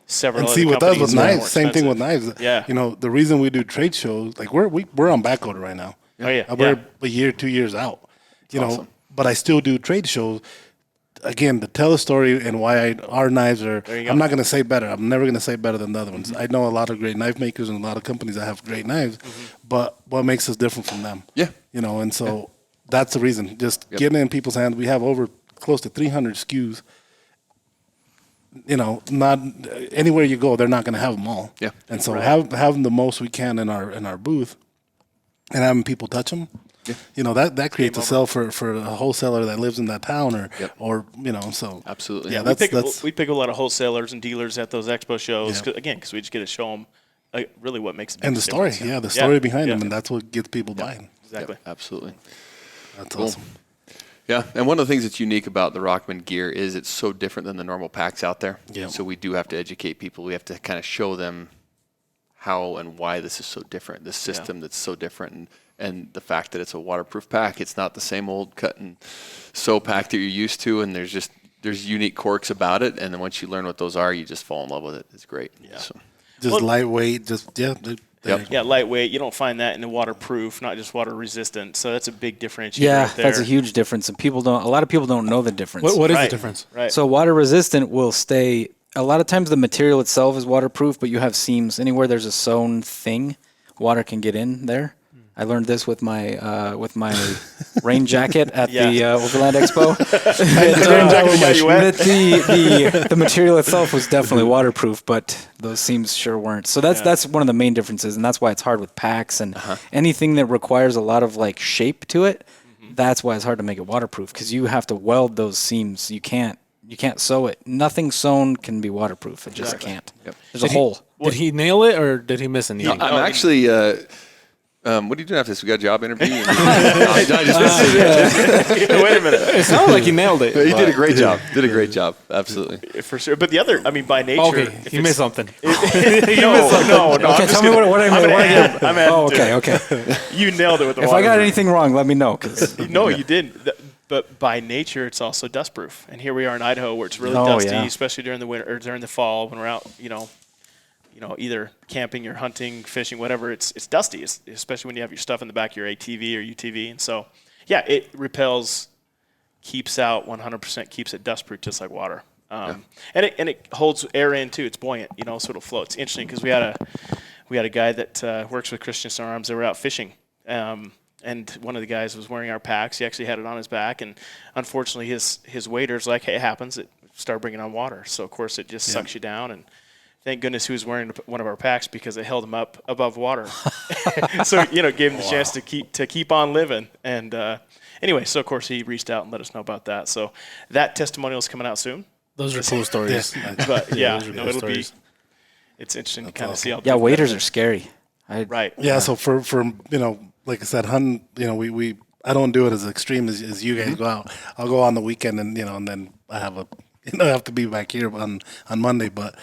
several And other see, with us companies with that are more knives, same thing with expensive. knives. Yeah. The reason we do trade shows, like we're on back order right now. Oh, yeah. We're a year, 2 years out. awesome. But I still do trade shows. Again, to tell a story and why our knives are. you go. I'm not going to say better. I'm never going to say better than the other ones. I know a lot of great knife makers and a lot of companies that have great knives, but what makes us different from them? Yeah. And so that's the reason. Just getting it in people's hands. We have over close to 300 SKUs. Not anywhere you go, they're not going to have them all. Yeah. And so having the most we can in our booth, and having people touch them. Yeah. That creates a sell for a wholesaler that lives in that town or so. Absolutely. Yeah, we pick a lot of wholesalers and dealers at those expo shows, because we just get to show them really what makes it. And the story, the story behind them, and that's what gets people buying. Exactly. Absolutely. That's Cool. awesome. Yeah, and one of the things that's unique about the Rokman gear is it's so different than the normal packs out there. Yeah. So we do have to educate people. We have to kind of show them how and why this is so different, this system that's so different, and the fact that it's a waterproof pack. It's not the same old cut and sew pack that you're used to, and there's unique quirks about it, and then once you learn what those are, you just fall in love with it. It's great. Yeah. So. Just lightweight, Yeah, lightweight. You don't find that in the waterproof, not just water resistant. So that's a big differentiator. Yeah, right there. that's a huge difference, and a lot of people don't know the difference. What is Right. the difference? Right. So water resistant will stay. A lot of times the material itself is waterproof, but you have seams. Anywhere there's a sewn thing, water can get in there. I learned this with my rain jacket at the Overland Expo. The material itself was definitely waterproof, but those seams sure weren't. So that's one of the main differences, and that's why it's hard with packs and anything that requires a lot of like shape to it. That's why it's hard to make it waterproof, because you have to weld those seams. You can't sew it. Nothing sewn can be waterproof. It just can't. Yep. There's a hole. Did he nail it or did he miss anything? I'm actually. What are you doing after this? We got a job interview? Wait a minute. It sounded like he nailed it. He did a great job. Did a great job. Absolutely. For sure. But the other, I mean, by nature. Okay, you missed something. No. Okay, tell me what I meant. I'm at Oh, okay. You nailed it with the If I got anything wrong, let me know. No, you didn't. But by nature, it's also dustproof. And here we are in Idaho, where it's really Oh, dusty, yeah. especially during the winter or during the fall when we're out, either camping or hunting, fishing, whatever. It's dusty, especially when you have your stuff in the back of your ATV or UTV. And so, yeah, it repels, keeps out 100%, keeps it dustproof just like water. And it holds air in too. It's buoyant, so it'll float. It's interesting because we had a guy that works with Christian Arms that were out fishing. And one of the guys was wearing our packs. He actually had it on his back, and unfortunately, his waders, like it happens, it started bringing on water. So of course, it just sucks you down. And thank goodness he was wearing one of our packs, because it held him up above water. So gave him the chance to keep on living. And anyway, so of course he reached out and let us know about that. So that testimonial is coming out soon. Those are cool stories. But those are cool stories. It's interesting to kind of see how. Yeah, waders are scary. Right. Yeah, so for like I said, hunting, we I don't do it as extreme as you guys go out. I'll go on the weekend and and then I have I have to be back here on Monday, but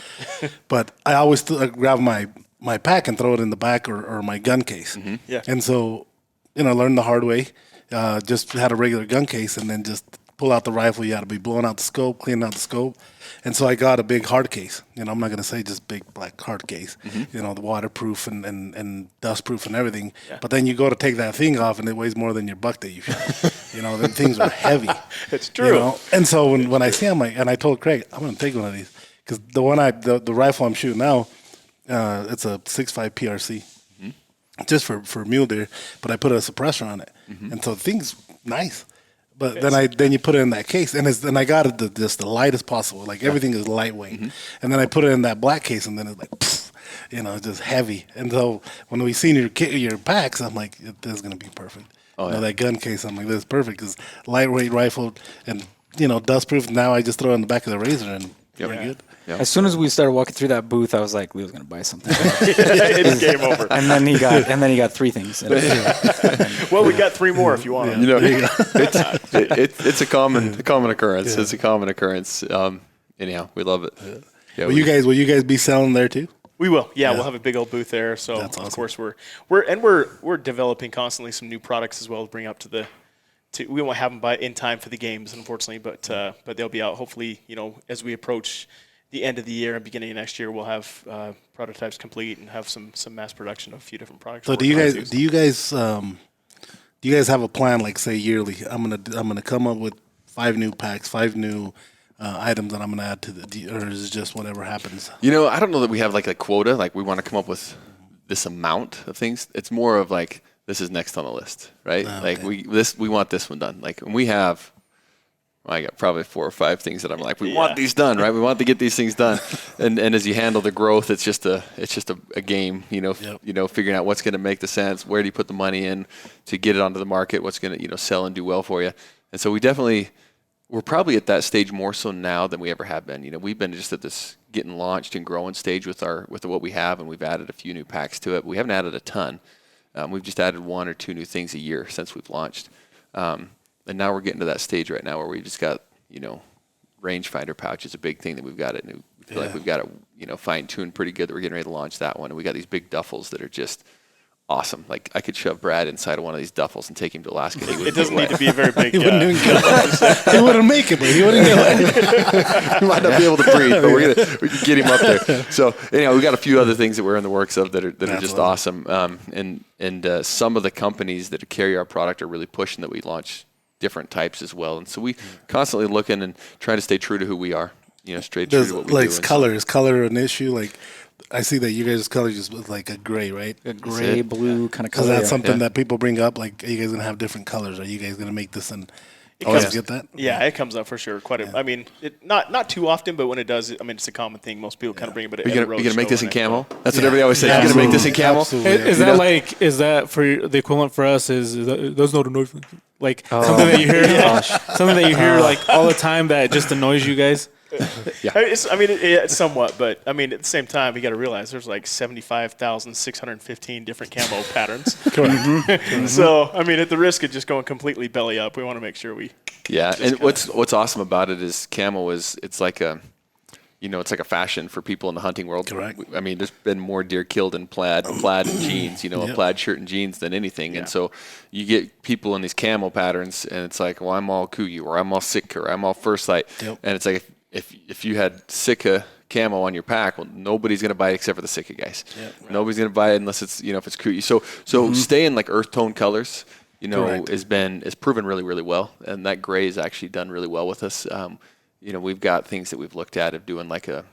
I always grab my pack and throw it in the back or my gun case. Yeah. And so, learned the hard way. Just had a regular gun case and then just pull out the rifle. You got to be blowing out the scope, cleaning out the scope. And so I got a big hard case. I'm not going to say just big black hard case, the waterproof and dustproof and everything. Yeah. But then you go to take that thing off and it weighs more than your buck that you shot. Them things are heavy. It's true. And so when I see them, and I told Craig, I'm going to take one of these. Because the rifle I'm shooting now, it's a 6.5 PRC. Just for mule deer. But I put a suppressor on it. And so the thing's nice. But then you put it in that case, and I got it just the lightest possible. Like everything is lightweight, and then I put it in that black case, and then it's like, just heavy. And so when we seen your packs, I'm like, this is gonna be perfect. That gun case, I'm like, this is perfect because lightweight rifle and dustproof. Now I just throw it in the back of the Razor and we're good. As soon as we started walking through that booth, I was like, Leo's gonna buy something. It's game over. And then he got 3 things. Well, we got 3 more if you want them. It's a common occurrence. Yeah. It's a common occurrence. Anyhow, we love it. Yeah. Will you guys be selling there too? We will. Yeah, we'll have a big old booth there. So That's awesome. Of course we're developing constantly some new products as well to bring up to we won't have them in time for the games, unfortunately, but they'll be out hopefully. As we approach the end of the year and beginning of next year, we'll have prototypes complete and have some mass production of a few different products. So do you guys have a plan, like say yearly? I'm gonna come up with 5 new packs, 5 new items that I'm gonna add to or is it just whatever happens? I don't know that we have like a quota. Like we want to come up with this amount of things. It's more of like this is next on the list, right? Like we want this one done. Like we have. I got probably 4 or 5 things that I'm like, we want these done, right? We want to get these things done, and as you handle the growth, it's just a game, figuring out what's going to make the sense, where do you put the money in to get it onto the market, what's going to sell and do well for you, and so we're probably at that stage more so now than we ever have been. We've been just at this getting launched and growing stage with what we have, and we've added a few new packs to it. We haven't added a ton. We've just added 1 or 2 new things a year since we've launched. And now we're getting to that stage right now where we just got, rangefinder pouch is a big thing that we've got it. And we feel like we've got it, fine-tuned pretty good that we're getting ready to launch that one. And we got these big duffels that are just awesome. Like, I could shove Brad inside of one of these duffels and take him to Alaska. It doesn't need to be a very big. He wouldn't even get it. He wouldn't make it, but he wouldn't get it. He might not be able to breathe, but we can get him up there. So anyhow, we got a few other things that we're in the works of that are just awesome. And some of the companies that carry our product are really pushing that we launch different types as well. And so we constantly looking and trying to stay true to who we are. Straight true to what we do. Like color, is color an issue? Like, I see that you guys' color just was like a gray, right? A gray, blue kind of Because color. that's something that people bring up. Like, are you guys going to have different colors? Are you guys going to make this and always get that? Yeah, it comes up for sure. I mean, not too often, but when it does, it's a common thing. Most people kind of bring it. But you're going to make this in camo? That's what everybody always says. You're going to make this in camo? Is that for the equivalent for us? Those no noise? Like something that you hear, something that you hear like all the time that just annoys you guys. Yeah. It's somewhat, but at the same time, you got to realize there's like 75,615 different camo patterns. Correct. So, at the risk of just going completely belly up, we want to make sure we. Yeah, and what's awesome about it is camo it's like a. It's like a fashion for people in the hunting world. Correct. There's been more deer killed in plaid and jeans, a plaid shirt and jeans than anything. Yeah. And so you get people in these camo patterns, and it's like, well, I'm all Cougar, or I'm all Sitka, or I'm all First Light. Yep. And it's like, if you had Sitka camo on your pack, well, nobody's going to buy it except for the Sitka guys. Yep. Right. Nobody's going to buy it unless it's, if it's Cougar. So staying like earth tone colors, is proven really, really well. And that gray has actually done really well with us. We've got things that we've looked at of doing like a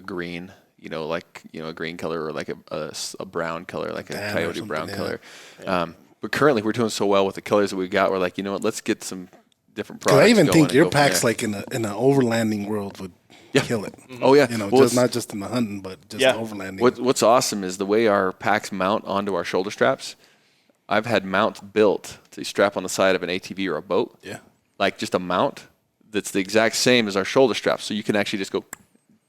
green, a green color, or like a brown color, like a coyote brown color. But currently we're doing so well with the colors that we've got. We're like, let's get some different products. I even think your packs, like in an overlanding world, would kill it. Mm-hmm. Oh yeah, not just in the hunting, but just overlanding. What's awesome is the way our packs mount onto our shoulder straps. I've had mounts built to strap on the side of an ATV or a boat. Yeah, like just a mount that's the exact same as our shoulder straps. So you can actually just go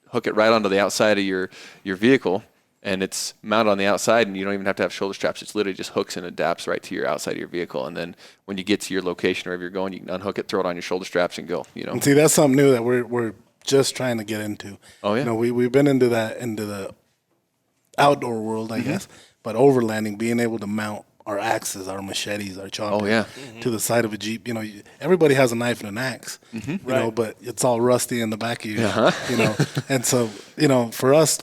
hook it right onto the outside of your vehicle, and it's mounted on the outside, and you don't even have to have shoulder straps. It's literally just hooks and adapts right to your outside of your vehicle. And then when you get to your location, wherever you're going, you can unhook it, throw it on your shoulder straps, and go. And see, that's something new that we're just trying to get into. Oh yeah. We've been into the outdoor world, I guess, but overlanding, being able to mount our axes, our machetes, our chopper to the side of a Jeep. Everybody has a knife and an axe, but it's all rusty in the back of you, And so, for us,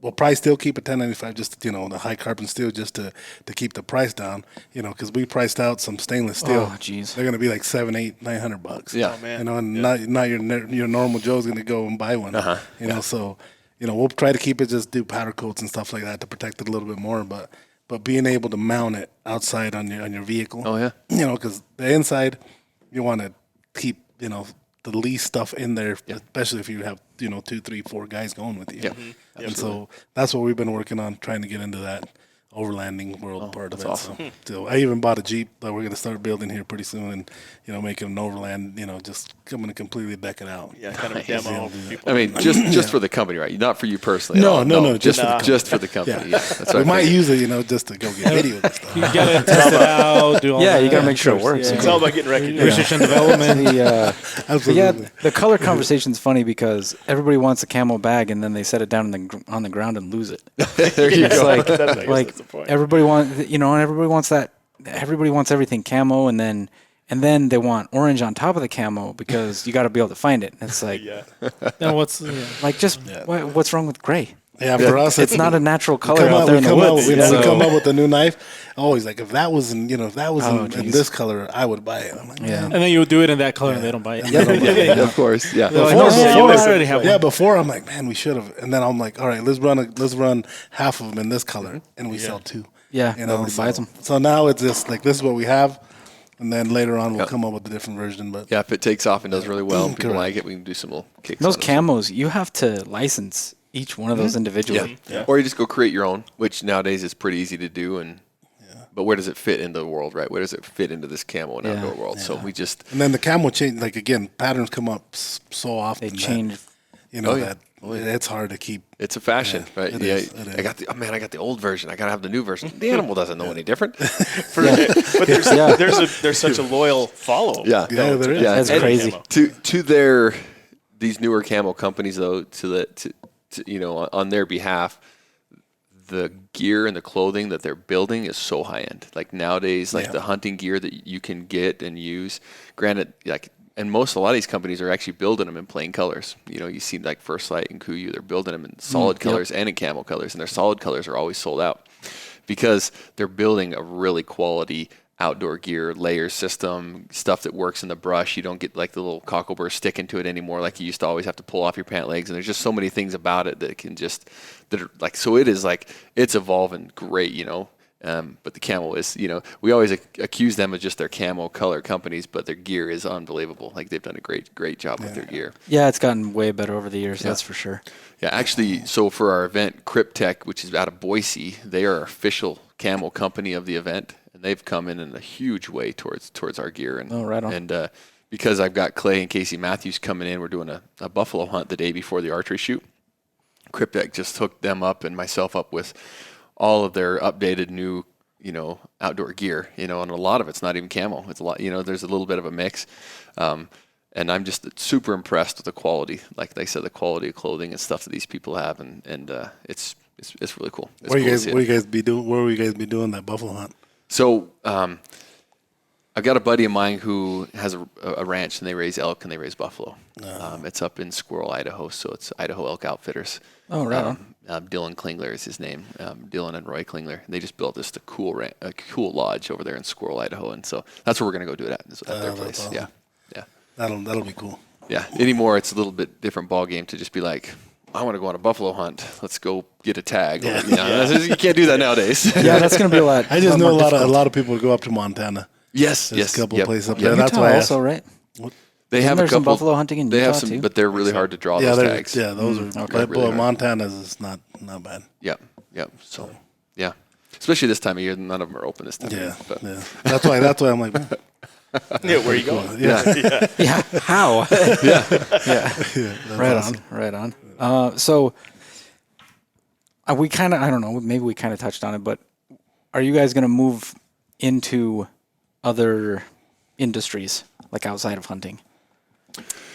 we'll probably still keep a 1095, just, the high carbon steel, just to keep the price down, because we priced out some stainless steel. Oh, geez. They're going to be like $700, $800. Yeah. Oh, man. And not your normal Joe's going to go and buy one, so, we'll try to keep it, just do powder coats and stuff like that to protect it a little bit more, but being able to mount it outside on your vehicle. Oh, yeah. Because the inside, you want to keep, the least stuff in there, especially if you have, 2, 3, 4 guys going with you. Yeah. And so that's what we've been working on, trying to get into that overlanding world part of it. Awesome. So I even bought a Jeep that we're going to start building here pretty soon, and making an overland. Just coming to completely deck it out. Yeah, kind of demo. For people. Just for the company, right? Not for you personally. No, just for the company. Yeah, that's we might use it, just to go get video and stuff. You got to test it out. Do all you got to make sure it works. It's all about getting recognition. Research and development. Absolutely. The color conversation's funny because everybody wants a camo bag, and then they set it down on the ground and lose it. There you go. Like everybody wants, everybody wants that. Everybody wants everything camo, and then they want orange on top of the camo because you got to be able to find it. And it's like, then what's what's wrong with gray? Yeah, for us, it's not a natural color out there in the woods. We come up with a new knife. Always like, if that was in this color, I would buy it. I'm like, and then you do it in that color, and they don't buy it. Of course, yeah. Before I'm like, man, we should have. And then I'm like, all right, let's run half of them in this color, and we sell 2. Yeah, nobody buys them. So now it's just like, this is what we have. And then later on, we'll come up with a different version. But if it takes off and does really well, and people like it, we can do some little kicks. Those camos, you have to license each one of those individually. Yeah. Or you just go create your own, which nowadays is pretty easy to do. But where does it fit into the world, right? Where does it fit into this camo and outdoor world? So we just... And then the camo change, like, again, patterns come up so often. They change. That it's hard to keep. It's a fashion, right? It Yeah, is, it is. I got the old version. I gotta have the new version. The animal doesn't know any different. But there's such a loyal follow. Yeah, Yeah, there is. Yeah, That's and crazy. To these newer camo companies though, to on their behalf, the gear and the clothing that they're building is so high end. Like nowadays, the hunting gear that you can get and use. Granted, and a lot of these companies are actually building them in plain colors. You see like First Light and Kuyu, they're building them in solid colors and in camo colors, and their solid colors are always sold out because they're building a really quality outdoor gear layer system, stuff that works in the brush. You don't get like the little cockleburr sticking to it anymore like you used to always have to pull off your pant legs, and there's just so many things about it that are like, so it is like, it's evolving great, but the camo is, we always accuse them of just their camo color companies, but their gear is unbelievable. Like they've done a great job with their gear. Yeah, it's gotten way better over the years. That's for sure. Yeah, actually, so for our event, Cryptech, which is out of Boise, they are our official camo company of the event, and they've come in a huge way towards our gear. And, right on. And because I've got Clay and Casey Matthews coming in, we're doing a buffalo hunt the day before the archery shoot. Cryptech just hooked them up and myself up with all of their updated new, outdoor gear, and a lot of it's not even camo. It's a lot, there's a little bit of a mix. And I'm just super impressed with the quality, like they said, the quality of clothing and stuff that these people have. And it's really cool. It's Where cool you guys be doing that buffalo hunt? So, I've got a buddy of mine who has a ranch, and they raise elk and they raise buffalo. It's up in Squirrel, Idaho, so it's Idaho Elk Outfitters. Oh, right on. Dylan Klingler is his name. Dylan and Roy Klingler. They just built a cool lodge over there in Squirrel, Idaho, and so that's where we're gonna go do it at their place. Awesome. Yeah. That'll be cool. Yeah. Anymore, it's a little bit different ball game to just be like, I want to go on a buffalo hunt. Let's go get a tag. Yeah. You can't do that nowadays. Yeah, that's going to be a lot. I just know more a lot of people go up to Montana. Yes. There's a couple Yep. places up Yep. there. That's Utah why I also, right? They Isn't have there a couple some buffalo hunting in They Utah have some, too? but they're really hard to draw Yeah, those tags. those are. okay. But Really hard. Montana's is not bad. Yep. So, yeah. Especially this time of year, none of them are open this time of Yeah, year. But yeah. That's why I'm like, Yeah, where are you going? yeah. Yeah. How? Yeah, Right on. So we kind of, I don't know, maybe we kind of touched on it, but are you guys going to move into other industries, like outside of hunting?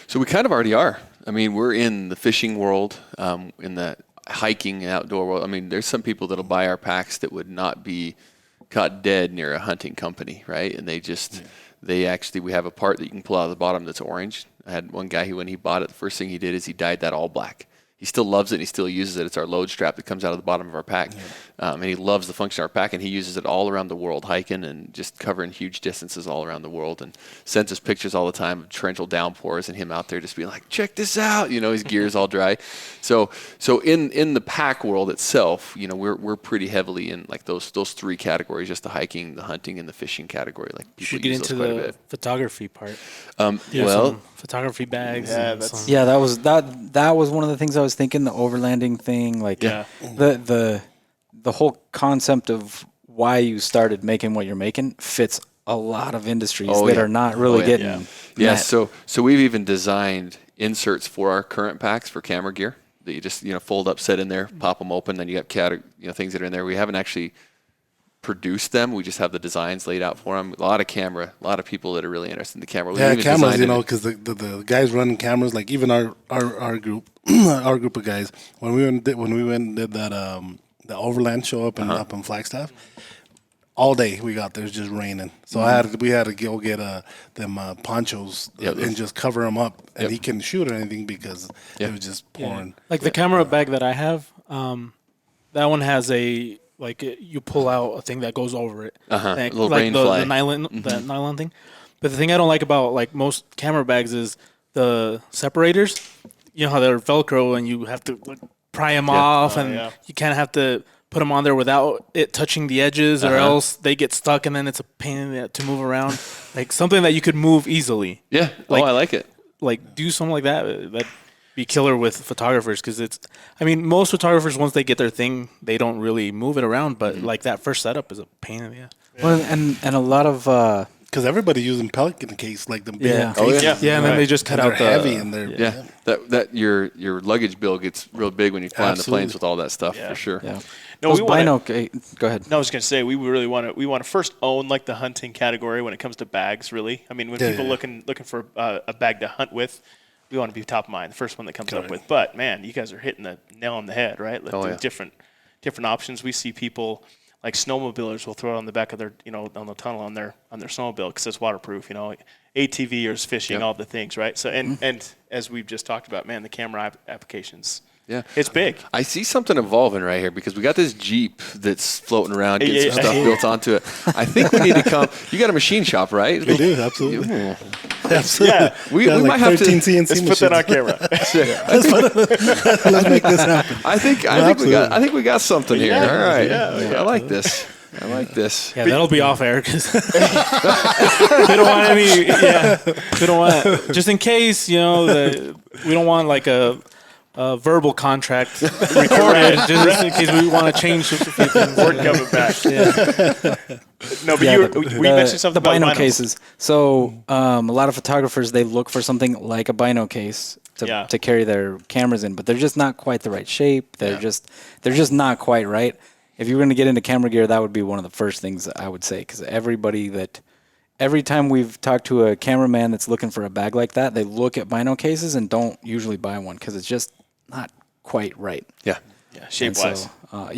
So we kind of already are. I mean, we're in the fishing world, in the hiking and outdoor world. I mean, there's some people that'll buy our packs that would not be caught dead near a hunting company, right? And we have a part that you can pull out of the bottom that's orange. I had one guy who, when he bought it, the first thing he did is he dyed that all black. He still loves it, and he still uses it. It's our load strap that comes out of the bottom of our pack. And he loves the function of our pack, and he uses it all around the world, hiking and just covering huge distances all around the world, and sends us pictures all the time of torrential downpours and him out there just being like, check this out. His gear's all dry. So in the pack world itself, we're pretty heavily in like those three categories, just the hiking, the hunting, and the fishing category. Like people Should get use into those quite a the bit. photography part. Well, Some photography bags. Yeah, and that's- some- Yeah, that was one of the things I was thinking, the overlanding thing, like the whole concept of why you started making what you're making fits a lot of industries that are not really getting Yeah, met. so we've even designed inserts for our current packs for camera gear that you just fold up, set in there, pop them open, then you have things that are in there. We haven't actually produced them. We just have the designs laid out for them. A lot of people that are really interested in the camera. We Yeah, even cameras, designed it. because the guys running cameras, like even our group, our group of guys, when we went and did that the overland show up in Flagstaff, all day we got there, it was just raining. So we had to go get them ponchos and just cover them up, and he couldn't shoot or anything because it was just pouring. Like the camera bag that I have, that one has you pull out a thing that goes over it. A little like rain the fly. nylon thing. But the thing I don't like about like most camera bags is the separators. You know how they're Velcro and you have to pry them off, and you kind of have to put them on there without it touching the edges, or else they get stuck, and then it's a pain to move around. Like something that you could move easily. Yeah. I like it. Like do something like that. That'd be killer with photographers, because most photographers, once they get their thing, they don't really move it around. But like that first setup is a pain in the ass. Well, and a lot of because everybody's using Pelican case like the big Yeah. cases. Yeah, and then they just cut And out they're the heavy and they're Yeah, that your luggage bill gets real big when you fly on the Absolutely. planes with all that stuff Yeah. for sure. Yeah. No, Those we want go ahead. No, I was going to say we really want to first own like the hunting category when it comes to bags. Really, I mean, when Yeah, people yeah. looking for a bag to hunt with, we want to be top of mind, the first one that comes up with. But man, you guys are hitting the nail on the head, right? Like, there's different options. We see people like snowmobilers will throw it on the back of their, on the tunnel on their snowmobile because it's waterproof. ATVers fishing, all the things, right? So and as we've just talked about, man, the camera applications. Yeah. It's big. I see something evolving right here because we got this Jeep that's floating around, getting some stuff built onto it. I think we need to come. You got a machine shop, right? We do, absolutely. Ooh. Absolutely. Yeah. We Got might have to. CNC Let's put that on camera. Let's make this happen. I think we got something here. All right. I like this. Yeah, that'll be off air because we don't want any. Yeah, we don't want just in case we don't want like a verbal contract recorded just in case we want to change a few things. We're coming back. No, but you mentioned something the about bino binos. cases. So a lot of photographers, they look for something like a bino case to carry their cameras in, but they're just not quite the right shape. They're just not quite right. If you were going to get into camera gear, that would be one of the first things I would say, because every time we've talked to a cameraman that's looking for a bag like that, they look at bino cases and don't usually buy one because it's just not quite right. Yeah. Yeah, shape-wise. So,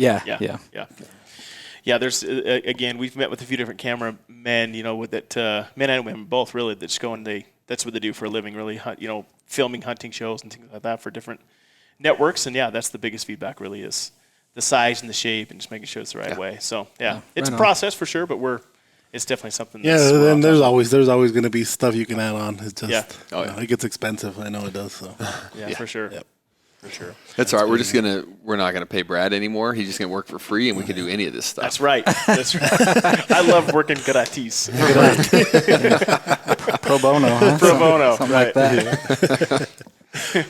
There's again, we've met with a few different cameramen, with that men and women both really that just go and that's what they do for a living, really, filming hunting shows and things like that for different networks. And that's the biggest feedback really is the size and the shape and just making sure it's the right way. So it's a process for sure, but it's definitely something. And there's always going to be stuff you can add on. It's just it gets expensive. I know it does. So for sure. Yep. For sure. That's all right. We're not gonna pay Brad anymore. He's just gonna work for free, and we can do any of this stuff. That's right. I love working gratis. Pro bono, huh? Pro bono, Something right. like that.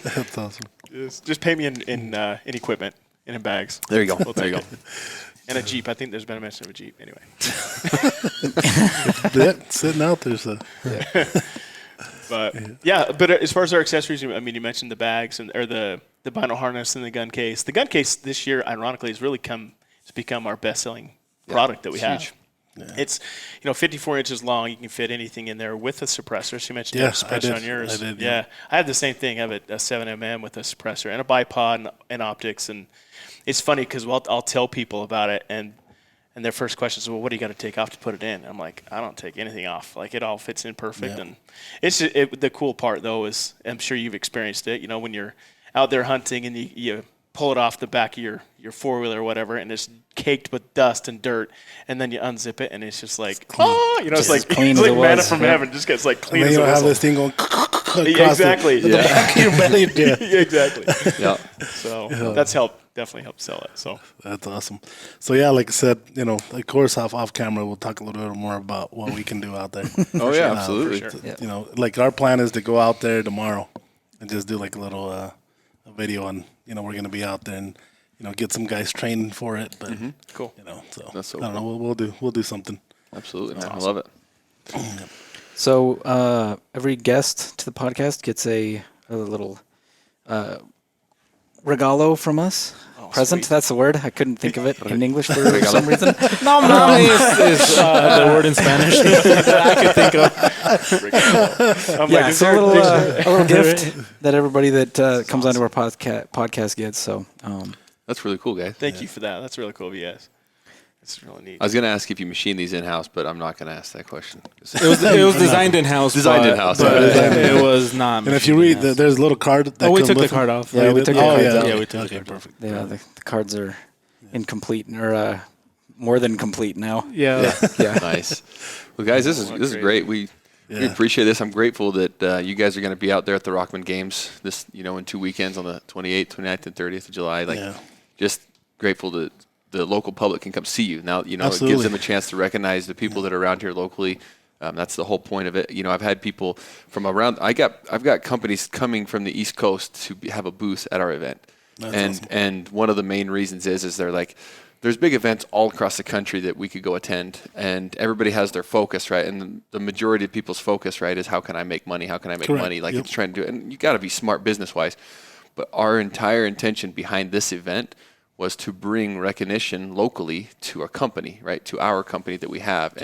that's awesome. Just pay me in equipment and in bags. There you go. We'll There you take go. it. And a Jeep. I think there's been a mention of a Jeep. Anyway. Sitting out there. So. But as far as our accessories, I mean, you mentioned the bags or the bino harness and the gun case. The gun case this year, ironically, has become our best-selling product that we have. Yeah. It's 54 inches long. You can fit anything in there with a suppressor. So you mentioned you have a suppressor on yours. I did. Yeah, I have the same thing. I have a 7mm with a suppressor and a bipod and optics. And it's funny because I'll tell people about it and their first question is, well, what do you got to take off to put it in? I'm like, I don't take anything off. Like, it all fits in perfect. Yeah. And it's the cool part, though, is I'm sure you've experienced it. When you're out there hunting and you pull it off the back of your four-wheeler or whatever, and it's caked with dust and dirt, and then you unzip it, and it's just like, it's like clean it's as like it manna was. from heaven. Just gets like clean And as then a you don't have whistle. this thing going Exactly. the back of your belly. Yeah, exactly. Yeah. So that's definitely helped sell it. So that's awesome. So like I said, of course, off camera, we'll talk a little bit more about what we can do out there. Absolutely. For sure. Yeah. Like our plan is to go out there tomorrow and just do like a little a video on, we're going to be out there and, get some guys trained for it. But cool. So That's so I don't know. We'll do something. Absolutely, man. awesome. I love it. So every guest to the podcast gets a little regalo from us. Present, sweet. That's the word. I couldn't think of it in English for some reason. No, is the word in Spanish that I could think of. I'm Yeah, is so there a dictionary? little gift that everybody that comes onto our podcast gets. So That's really cool, guys. Thank you for that. That's really cool of you guys. It's really neat. I was going to ask if you machine these in-house, but I'm not going to ask that question. It was designed in-house. Designed in-house, But right. it was not. And if you read, there's a little card. That we comes took the with card it. off. Yeah, we took the cards out. Yeah, we took Okay, the cards perfect. yeah, the cards are incomplete or more than complete now. Yeah. Yeah. Nice. Well, guys, this is great. We appreciate this. I'm grateful that you guys are going to be out there at the Rokman Games this, in 2 weekends on the 28th, 29th, and 30th of July. Just grateful that the local public can come see you. Now, it gives them a chance to recognize the people that are around here locally. That's the whole point of it. I've had people from around. I've got companies coming from the East Coast to have a booth at our event. That's awesome. And one of the main reasons is they're like, there's big events all across the country that we could go attend, and everybody has their focus, right? And the majority of people's focus, right, is how can I make money? How can I make money? Like it's trying to do it. And you got to be smart business-wise. But our entire intention behind this event was to bring recognition locally to our company, right? To our company that we have,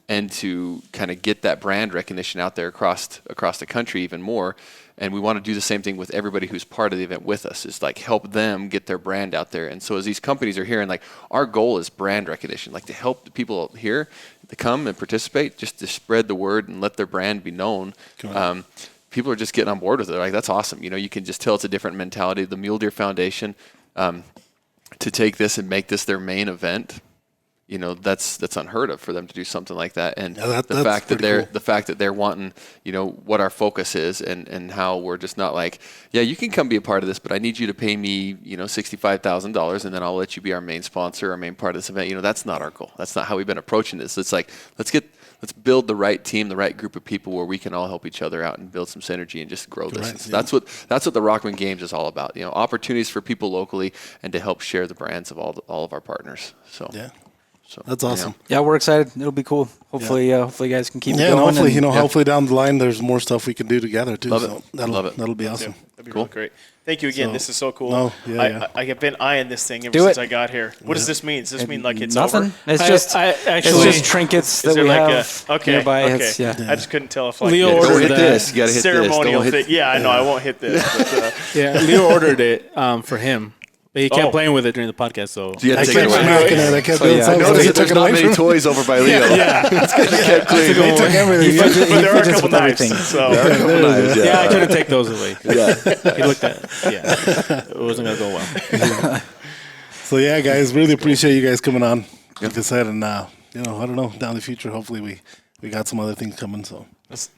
and to kind of get that brand recognition out there across the country even more. And we want to do the same thing with everybody who's part of the event with us, is like help them get their brand out there. And so as these companies are here, and like our goal is brand recognition, like to help the people here to come and participate, just to spread the word and let their brand be known. People are just getting on board with it. Like, that's awesome. You know, you can just tell it's a different mentality. The Mule Deer Foundation, to take this and make this their main event, you know, that's unheard of for them to do something like that. And the fact that they're wanting, you know, what our focus is, and how we're just not like, yeah, you can come be a part of this, but I need you to pay me, you know, $65,000, and then I'll let you be our main sponsor, our main part of this event. You know, that's not our goal. That's not how we've been approaching this. It's like, let's build the right team, the right group of people where we can all help each other out and build some synergy and just grow this. So that's what the Rokman Games is all about. You know, opportunities for people locally and to help share the brands of all of our partners. So So that's awesome. Yeah, we're excited. It'll be cool. Hopefully, hopefully you guys can keep it going. And hopefully, hopefully down the line there's more stuff we can do together too. Love so it. That'll be awesome. Yeah, that'd be really great. Thank you again. This is so cool. I have been eyeing this thing ever Do since it. I got here. What does this mean? Does this mean like it's nothing? over? It's just trinkets that we have nearby. Okay. It's, I just couldn't tell if like Leo it's ordered hit this. You gotta hit ceremonial this. thing. Yeah, I know. I won't hit this. But, Yeah, Leo ordered it for him. But he kept playing with it during the podcast, so You had I to take kept it away. smacking it. I kept doing I something. noticed He that there's took it not away many from me. toys over by Leo. He took everything. but there are a just couple with knives. everything. So yeah, I couldn't take those away. Yeah. He looked at it wasn't gonna go well. So yeah, guys, really appreciate you guys coming on. Like I said, and I don't know, down the future, hopefully we got some other things coming. So let's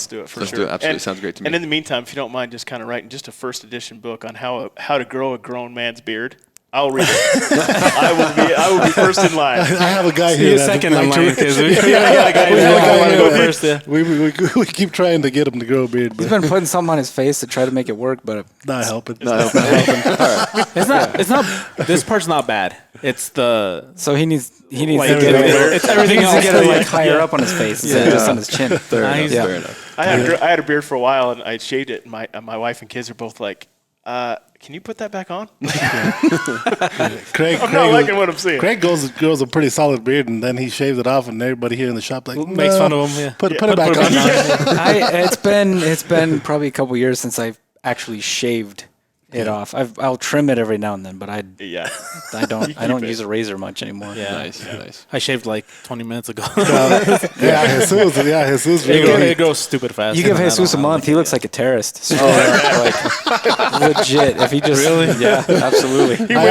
do it for Let's sure. do it. Absolutely. Sounds great to me. And in the meantime, if you don't mind, just kind of writing just a first edition book on how to grow a grown man's beard. I'll read it. I will be first in line. I have a guy here. Second in line because we got a guy who want to go first. Yeah. We keep trying to get him to grow a beard, He's but been putting something on his face to try to make it work, but not helping. It's not. This part's not bad. It's the. so he needs Like, to get it. it's everything He needs else. to get it like higher up on his face instead of just on his chin. Fair enough. Yeah. Fair enough. I had a beard for a while, and I shaved it. And my wife and kids are both like, "Can you put that back on?" Craig, I'm not liking what I'm seeing. Craig grows a pretty solid beard, and then he shaved it off, and everybody here in the shop like Makes fun of him. Yeah. Put it back on. It's been probably a couple years since I've actually shaved it off. I'll trim it every now and then, but I don't use a razor much anymore. Yeah. Nice. I shaved like 20 minutes ago. Jesus. It grows stupid fast. You give and I Jesus a don't month, like he it. looks like a terrorist. Like, legit. If he just yeah, absolutely. I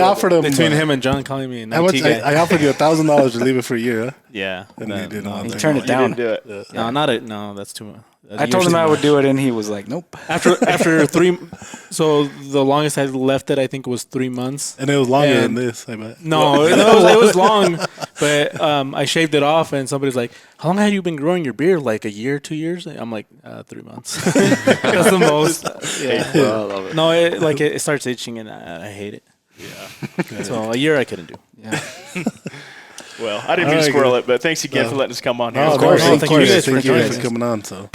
offered him Between him and John calling me an IT guy. I offered you $1,000 to leave it for a year. Huh? Yeah. And he didn't want He to. turned it down. Do it. No, that's too much. I told him I would do it, and he was like, "Nope." After 3, so the longest I left it, I think, was 3 months. And it was longer than this, I bet. No, it was long, but I shaved it off, and somebody's like, "How long have you been growing your beard? Like a year, 2 years?" I'm like, 3 months. That's the most. Yeah. I love it. No, it starts itching, and I hate it. Yeah. So a year I couldn't do. Yeah. Well, I didn't mean to squirrel it, but thanks again for letting us come on here. Of course. Thank you guys for Thank you joining guys us. for coming on. So.